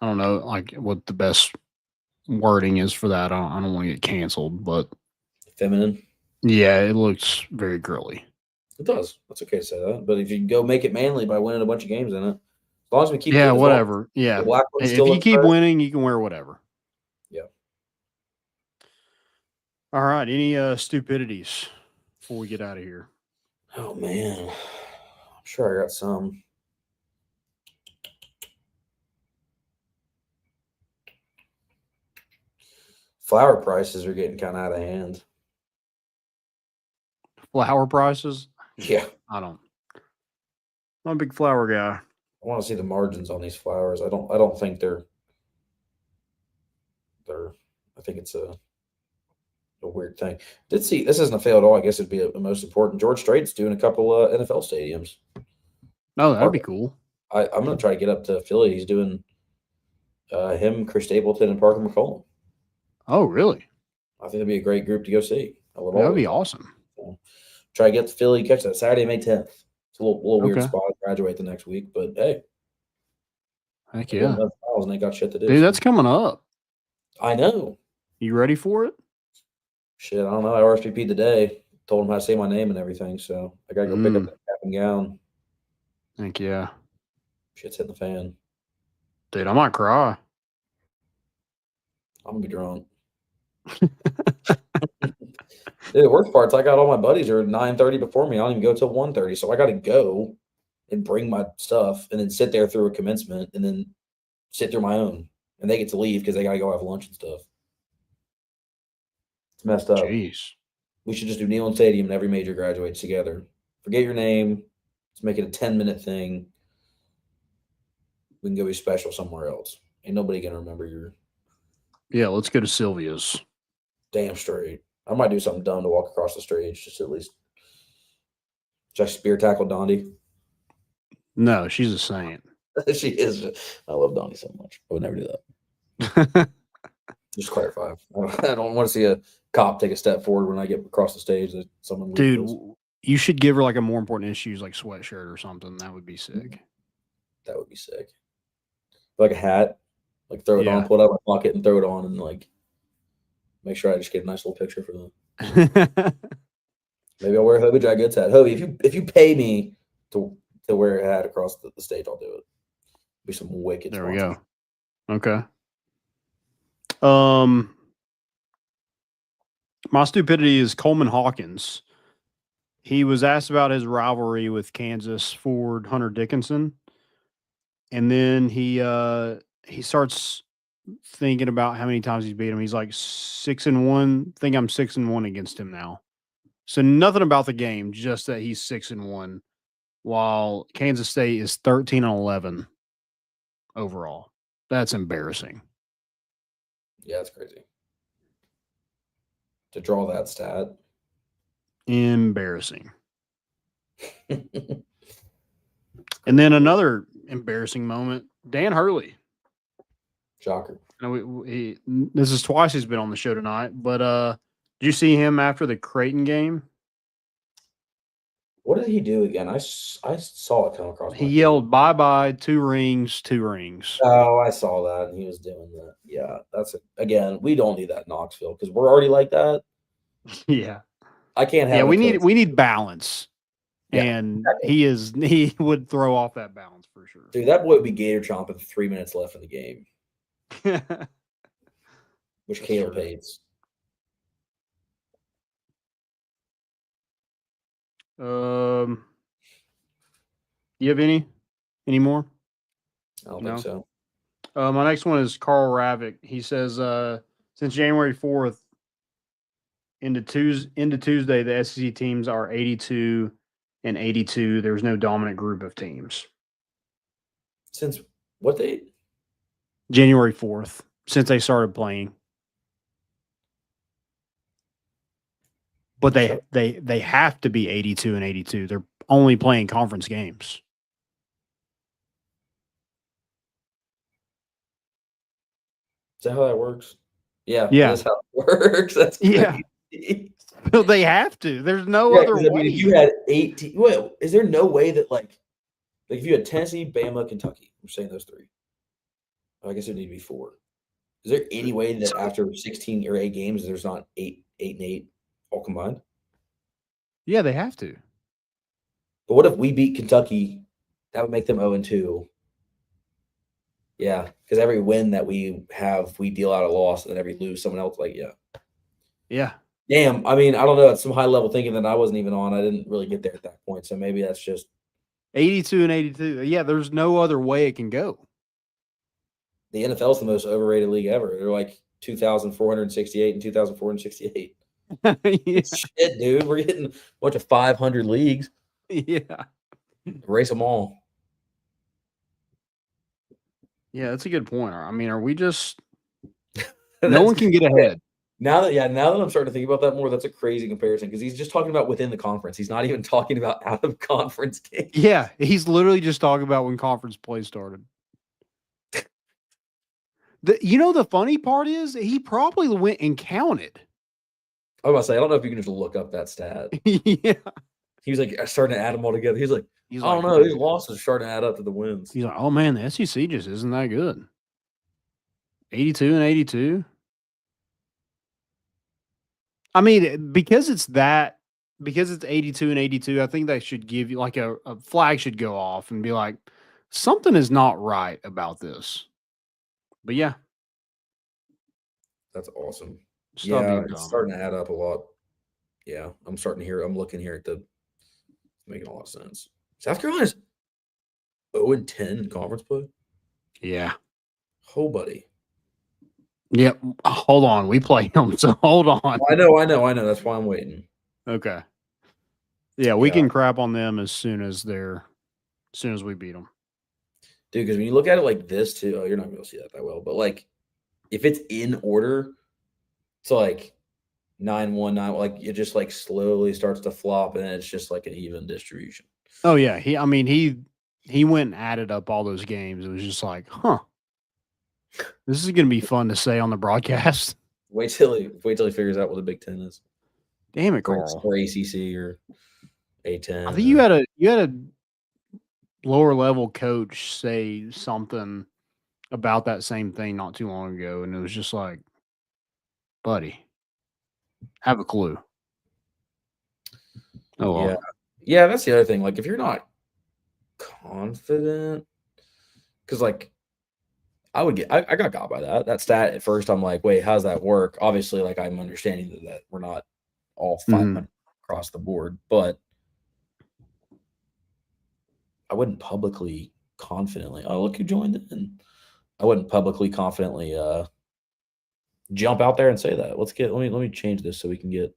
I don't know, like what the best wording is for that. I don't want to get canceled, but feminine. yeah, it looks very girly. It does. That's okay to say that. But if you go make it manly by winning a bunch of games in it, as long as we keep Yeah, as long as whatever. Yeah, the black one if still you looks keep fresh. winning, you can wear whatever. Yeah. All right. Any stupidities before we get out of here? Oh man, I'm sure I got some. Flower prices are getting kind of out of hand. Flower prices? Yeah, I don't. I'm a big flower guy. I want to see the margins on these flowers. I don't think they're. I think it's a weird thing. Did see this isn't a fail at all. I guess it'd be the most important. George Strait's doing a couple NFL stadiums. Oh, that'd be cool. I'm gonna try to get up to Philly. He's doing him, Chris Stapleton, and Parker McCollum. Oh, really? I think it'd be a great group to go see. I love all That'd be those. awesome. So, try to get to Philly, catch that Saturday, May 10th. It's a little weird Okay. spot. Graduate the next week, but hey, Heck I got yeah. enough miles and they got shit to do. Dude, that's coming up. I know. You ready for it? Shit, I don't know. I RSVP'd today. Told him how to say my name and everything, so I gotta go pick up that cap and gown. Heck yeah. Shit's hitting the fan. Dude, I might cry. I'm gonna be drunk. Dude, the worst part's I got all my buddies are 9:30 before me. I don't even go till 1:30, so I got to go and bring my stuff and then sit there through a commencement and then sit through my own. And they get to leave because they got to go have lunch and stuff. It's messed up. Jeez. We should just do Neyland Stadium and every major graduates together. Forget your name. Let's make it a 10-minute thing. We can go be special somewhere else. Ain't nobody gonna remember your Yeah, let's go to Sylvia's. damn straight. I might do something dumb to walk across the stage, just at least. Just spear tackle Dondi. No, she's a saint. She is. I love Dondi so much. I would never do that. Just clarify. I don't want to see a cop take a step forward when I get across the stage that someone Dude, leaves. You should give her like a more important issues like sweatshirt or something. That would be sick. That would be sick. Like a hat, like throw it on, pull it out of my pocket, and throw it on, and like make sure I just get a nice little picture for them. Maybe I'll wear a Hobie Dry Goods hat. Hobie, if you pay me to wear a hat across the stage, I'll do it. Be some wicked. There we go. sponsors. Okay. My stupidity is Coleman Hawkins. He was asked about his rivalry with Kansas forward Hunter Dickinson, and then he starts thinking about how many times he's beat him. He's like 6-1. I think I'm 6-1 against him now. So nothing about the game, just that he's 6-1, while Kansas State is 13-11 overall. That's embarrassing. Yeah, that's crazy. To draw that stat. Embarrassing. And then another embarrassing moment, Dan Hurley. Shocker. This is twice he's been on the show tonight, but did you see him after the Creighton game? What did he do again? I saw it come across. He yelled, "Bye-bye, 2 rings, 2 rings." Oh, I saw that, and he was doing that. Yeah, again, we don't need that in Knoxville because we're already like that. Yeah. I can't have. Yeah, we need balance. Yeah, and exactly. He would throw off that balance for sure. Dude, that boy would be gator chomping 3 minutes left in the game. Which Caleb hates. You have any more? I don't think so. My next one is Carl Ravick. He says, since January 4th into Tuesday, the SEC teams are 82 and 82. There's no dominant group of teams. Since what date? January 4th, since they started playing. But they have to be 82 and 82. They're only playing conference games. Is that how that works? Yeah. That's how it works. That's crazy. Yeah. Well, they have to. There's no other way. I mean, if you had 18, well, is there no way that like if you had Tennessee, Bama, Kentucky, I'm saying those 3. I guess it would need to be 4. Is there any way that after 16 or 8 games, there's not 8 and 8 all combined? Yeah, they have to. But what if we beat Kentucky? That would make them 0-2. Yeah, because every win that we have, we deal out a loss, and then every lose, someone else Yeah. Damn. I mean, I don't know. It's some high level thinking that I wasn't even on. I didn't really get there at that point, so maybe that's just 82 and 82. Yeah, there's no other way it can go. The NFL is the most overrated league ever. They're like 2,468 and 2,468. Yeah. Shit, dude. We're getting a bunch of 500 leagues. Yeah. Erase them all. Yeah, that's a good point. I mean, are we just no one can get ahead? Now that I'm starting to think about that more, that's a crazy comparison because he's just talking about within the conference. He's not even talking about out of conference games. Yeah, he's literally just talking about when conference play started. The funny part is he probably went and counted. I was about to say, I don't know if you can just look up that stat. Yeah. He was like starting to add them all together. He's like, I don't know. These losses are starting to add up to the wins. He's like, oh man, the SEC just isn't that good. 82 and 82. I mean, because it's 82 and 82, I think they should give you like a flag should go off and be like, something is not right about this. But yeah. That's awesome. Stop it's starting to add up a lot. Yeah, I'm looking here at the making a lot of sense. South Carolina's 0-10 in conference play. Yeah. Oh, buddy. Yep. Hold on. We play them, so hold on. I know. That's why I'm waiting. Okay. Yeah, we can crap on them as soon as we beat them. Dude, because when you look at it like this too, you're not going to see that well. But like, if it's in order, it's like 9-1, 9. Like it just like slowly starts to flop, and it's just like an even distribution. Oh yeah, he went and added up all those games. It was just like, huh, this is going to be fun to say on the broadcast. Wait till he figures out what the Big Ten is. Damn it, Carl. Or ACC or A10. I think you had a lower level coach say something about that same thing not too long ago, and it was just like, buddy, have a clue. Oh well. Yeah. Yeah, that's the other thing. Like, if you're not confident, because like I got got by that stat at first. I'm like, wait, how's that work? Obviously, like I'm understanding that we're not all 500 across the board, but I wouldn't publicly confidently. Oh, look who joined in. I wouldn't publicly confidently jump out there and say that. Let me change this so we can get.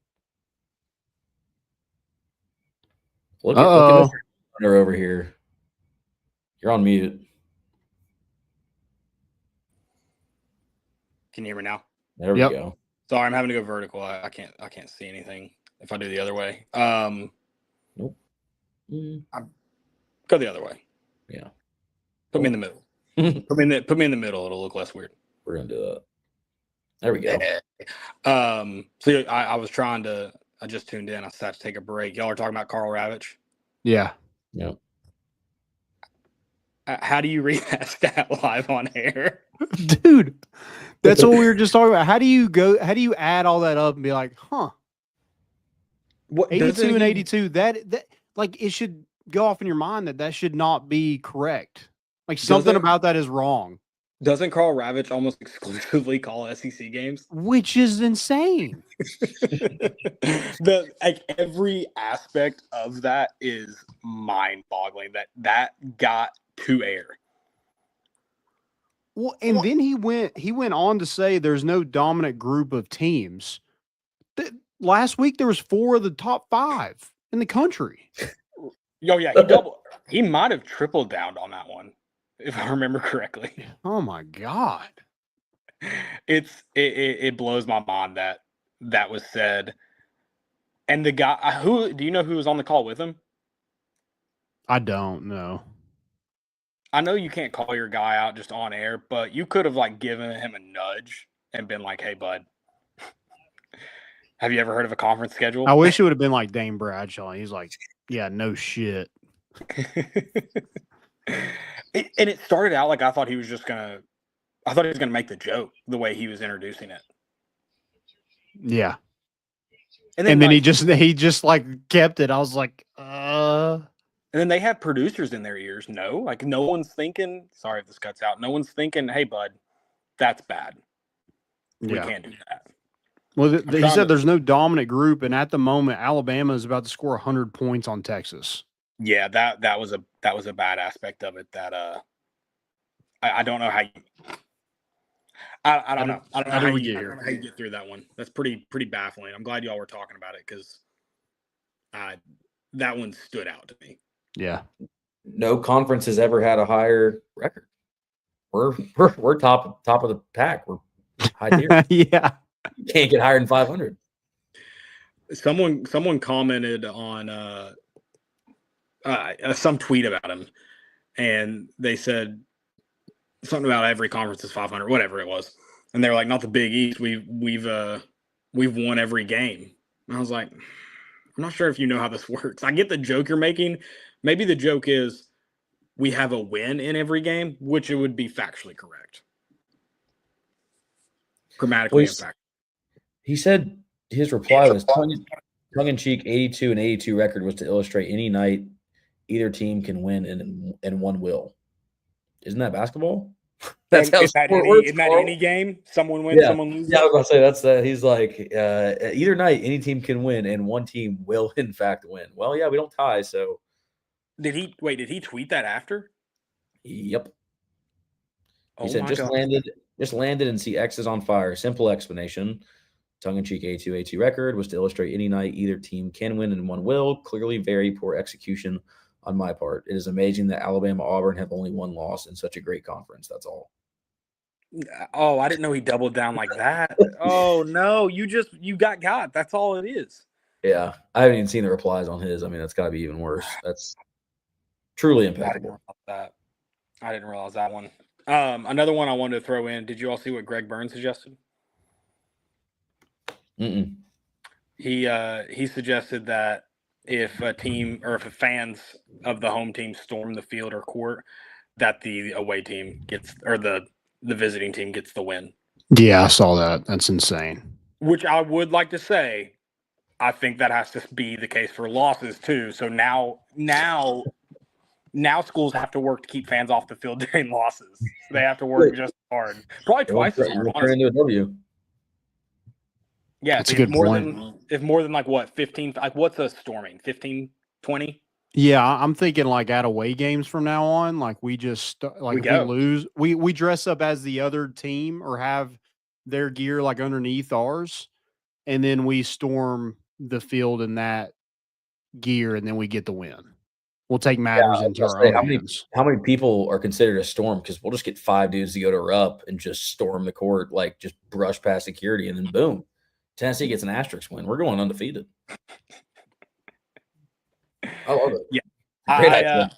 Look at Mr. Hunter over here. You're on mute. Can you hear me now? There we go. Sorry, I'm having to go vertical. I can't see anything if I do the other way. Nope. Go the other way. Yeah. Put me in the middle. Put me in the middle. It'll look less weird. We're gonna do that. There we go. So I was trying to. I just tuned in. I decided to take a break. Y'all are talking about Carl Ravitch. Yeah. Yep. How do you read that stat live on air? Dude, that's what we were just talking about. How do you add all that up and be like, huh? What 82 and 82, that like it should go off in your mind that should not be correct. Like something about that is wrong. Doesn't Carl Ravitch almost exclusively call SEC games? Which is insane. Every aspect of that is mind-boggling. That got to air. Well, and then he went on to say there's no dominant group of teams. Last week there was 4 of the top 5 in the country. Oh yeah, he might have tripled down on that one, if I remember correctly. Oh my God. It blows my mind that was said. And the guy do you know who was on the call with him? I don't know. I know you can't call your guy out just on air, but you could have like given him a nudge and been like, "Hey, bud, have you ever heard of a conference schedule?" I wish it would have been like Dane Bradshaw. He's like, "Yeah, no shit." And it started out like I thought he was gonna make the joke the way he was introducing it. Yeah. And then like, he just like kept it. I was like, And then they have producers in their ears. No, like no one's thinking, sorry if this cuts out. No one's thinking, hey, bud, that's bad. We can't do that. Well, he said there's no dominant group. And at the moment, Alabama is about to score 100 points on Texas. Yeah, that was a bad aspect of it that I don't know how you I don't know. I don't know how you get through that one. That's pretty baffling. I'm glad y'all were talking about it because that one stood out to me. Yeah. No conference has ever had a higher record. We're top of the pack. We're high tier. Yeah. You can't get higher than 500. Someone commented on some tweet about him, and they said something about every conference is 500, whatever it was, and they were like, "Not the Big East. We've won every game." And I was like, I'm not sure if you know how this works. I get the joke you're making. Maybe the joke is we have a win in every game, which it would be factually correct. Grammatically incorrect. He said his reply was tongue-in-cheek 82 and 82 record was to illustrate any night either team can win and one will. Isn't that basketball? That's how sport works. Isn't that any game? Someone wins, someone loses. Yeah, I was going to say that's he's like either night any team can win and one team will in fact win. Well, yeah, we don't tie, so. Did he tweet that after? Yep. He said just landed and see X's on fire. Simple explanation. Tongue-in-cheek A2 record was to illustrate any night either team can win and one will. Clearly very poor execution on my part. It is amazing that Alabama Auburn have only one loss in such a great conference. That's all. Oh, I didn't know he doubled down like that. Oh no, you got. That's all it is. Yeah, I haven't even seen the replies on his. I mean, that's got to be even worse. That's truly impeccable. I didn't realize that one. Another one I wanted to throw in. Did you all see what Greg Burns suggested? Mm-mm. He suggested that if a team or if fans of the home team storm the field or court, that the away team gets or the visiting team gets the win. Yeah, I saw that. That's insane. Which I would like to say, I think that has to be the case for losses too. So now schools have to work to keep fans off the field during losses. They have to work just hard, probably twice as hard. Turn into a W. Yeah, that's a good point. If more than like what 15, like what's a storming 15, 20? Yeah, I'm thinking like at away games from now on, like we just like if we lose, we dress up as the other team or have their gear like underneath ours, and then we storm the field in that gear, and then we get the win. We'll take matters into our own hands. How many people are considered a storm? Because we'll just get 5 dudes to go to Rupp and just storm the court, like just brush past security, and then boom, Tennessee gets an asterisk win. We're going undefeated. I love it. Yeah,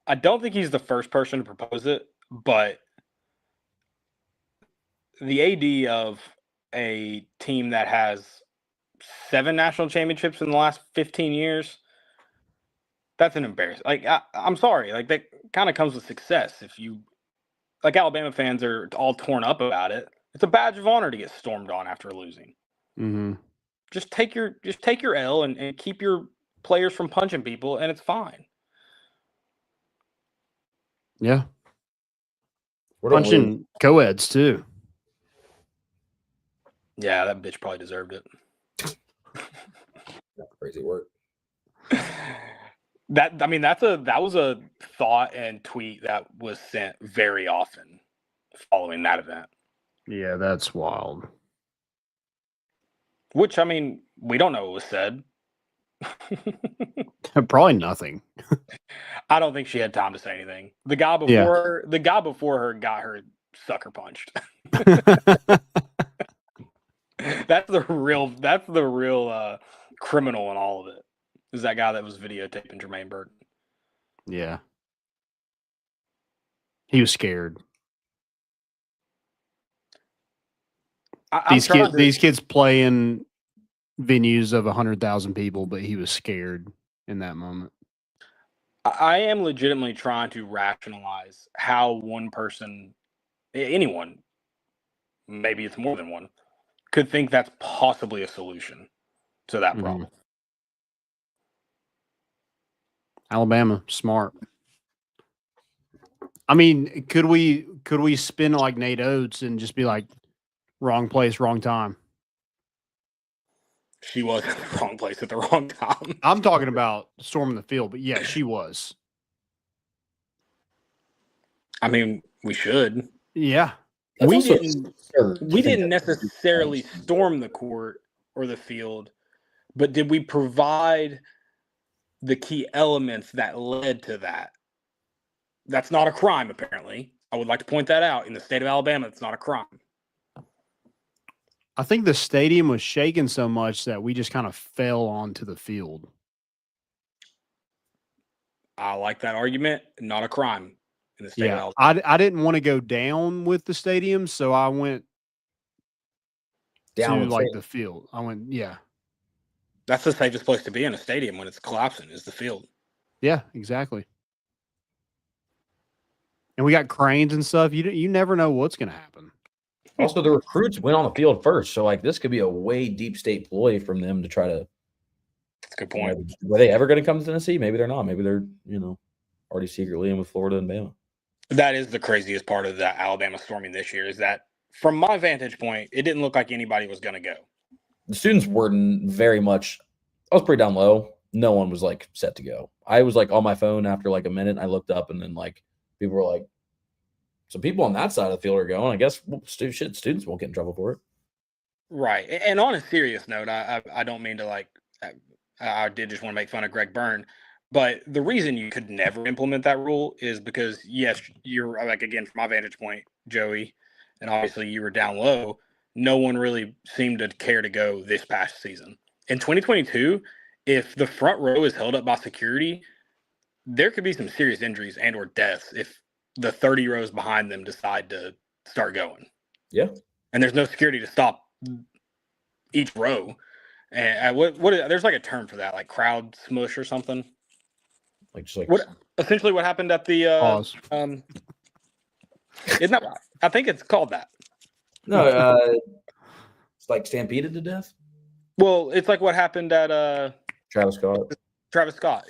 I don't think he's the first person to propose it, but the AD of a team that has 7 national championships in the last 15 years, that's an embarrassment. Like, I'm sorry. Like, that kind of comes with success. If you, like, Alabama fans are all torn up about it. It's a badge of honor to get stormed on after losing. Mm-hmm. Just take your L and keep your players from punching people, and it's fine. Yeah. Punching co-eds, too. Yeah, that bitch probably deserved it. Crazy work. That was a thought and tweet that was sent very often following that event. Yeah, that's wild. Which, I mean, we don't know what was said. Probably nothing. I don't think she had time to say anything. The guy before her got her sucker punched. That's the real criminal in all of it. Is that guy that was videotaping Jermaine Burton. Yeah. He was scared. These kids play in venues of 100,000 people, but he was scared in that moment. I am legitimately trying to rationalize how one person, anyone, maybe it's more than one, could think that's possibly a solution to that problem. Alabama, smart. I mean, could we spin like Nate Oates and just be like, wrong place, wrong time? She was in the wrong place at the wrong time. I'm talking about storming the field, but yeah, she was. I mean, we should. Yeah. We didn't necessarily storm the court or the field, but did we provide the key elements that led to that? That's not a crime, apparently. I would like to point that out. In the state of Alabama, it's not a crime. I think the stadium was shaking so much that we just kind of fell onto the field. I like that argument. Not a crime in the state of Alabama. I didn't want to go down with the stadium, so I went down to like the field. Yeah. That's the safest place to be in a stadium when it's collapsing is the field. Yeah, exactly. And we got cranes and stuff. You never know what's going to happen. Also, the recruits went on the field first, so like this could be a way deep state ploy from them to try to. That's a good point. Were they ever going to come to Tennessee? Maybe they're not. Maybe they're already secretly in with Florida and Bama. That is the craziest part of that Alabama storming this year is that, from my vantage point, it didn't look like anybody was going to go. The students were very much. I was pretty down low. No one was like set to go. I was like on my phone after like a minute. I looked up and then like people were like, some people on that side of the field are going. I guess students won't get in trouble for it. Right. And on a serious note, I don't mean to like. I did just want to make fun of Greg Byrne, but the reason you could never implement that rule is because yes, you're like again from my vantage point, Joey, and obviously you were down low. No one really seemed to care to go this past season. In 2022, if the front row is held up by security, there could be some serious injuries and or deaths if the 30 rows behind them decide to start going. Yeah. And there's no security to stop each row. And there's like a term for that, like crowd smush or something. Like just like What happened at the Pause. isn't that I think it's called that. no, it's like stampeded to death. Well, it's like what happened at Travis Scott.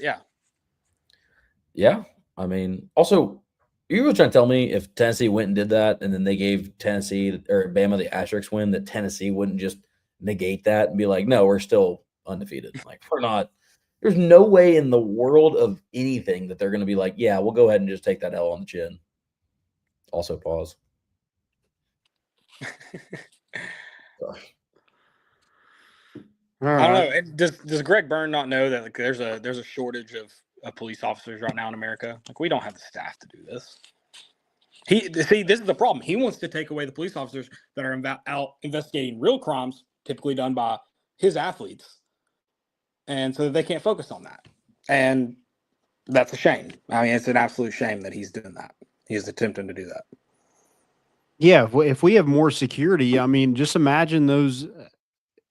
Yeah. I mean, also, you were trying to tell me if Tennessee went and did that, and then they gave Tennessee or Bama the asterisk win, that Tennessee wouldn't just negate that and be like, no, we're still undefeated. Like, we're not. There's no way in the world of anything that they're going to be like, yeah, we'll go ahead and just take that L on the chin. Also, pause. I don't know. Does Greg Byrne not know that like, there's a shortage of police officers right now in America? Like, we don't have the staff to do this. This is the problem. He wants to take away the police officers that are out investigating real crimes, typically done by his athletes, and so that they can't focus on that. And that's a shame. I mean, it's an absolute shame that he's doing that. He's attempting to do that. Yeah, if we have more security, I mean, just imagine those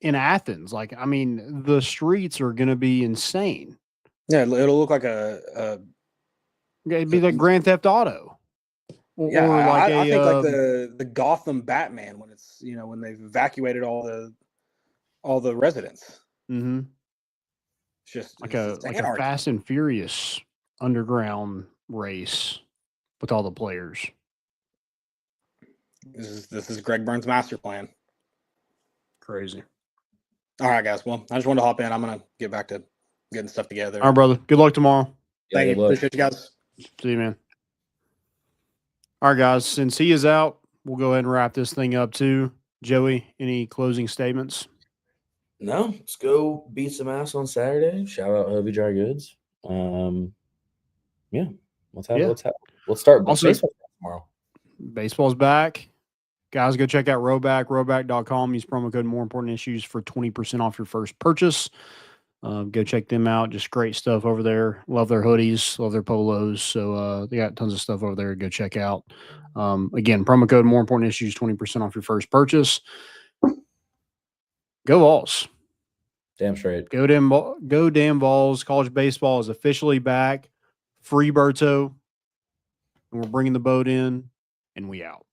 in Athens. Like, I mean, the streets are going to be insane. Yeah, it'll look like it'd be like Grand Theft Auto. Yeah, or like I think like the Gotham Batman when it's when they've evacuated all the residents. Mm-hmm. It's just like a Fast and Furious underground race with all the players. This is Greg Byrne's master plan. Crazy. All right, guys. Well, I just wanted to hop in. I'm gonna get back to getting stuff together. All right, brother. Good luck tomorrow. Thank you. Appreciate you guys. See you, man. All right, guys. Since he is out, we'll go ahead and wrap this thing up too. Joey, any closing statements? No, let's go beat some ass on Saturday. Shout out Hovey Dry Goods. Yeah, let's start baseball tomorrow. Baseball's back. Guys, go check out rowback.com. Use promo code More Important Issues for 20% off your first purchase. Go check them out. Just great stuff over there. Love their hoodies, love their polos. So they got tons of stuff over there to go check out. Again, promo code More Important Issues, 20% off your first purchase. Go Vols. Damn straight. Go damn Vols. College baseball is officially back. Free Berto. And we're bringing the boat in, and we out.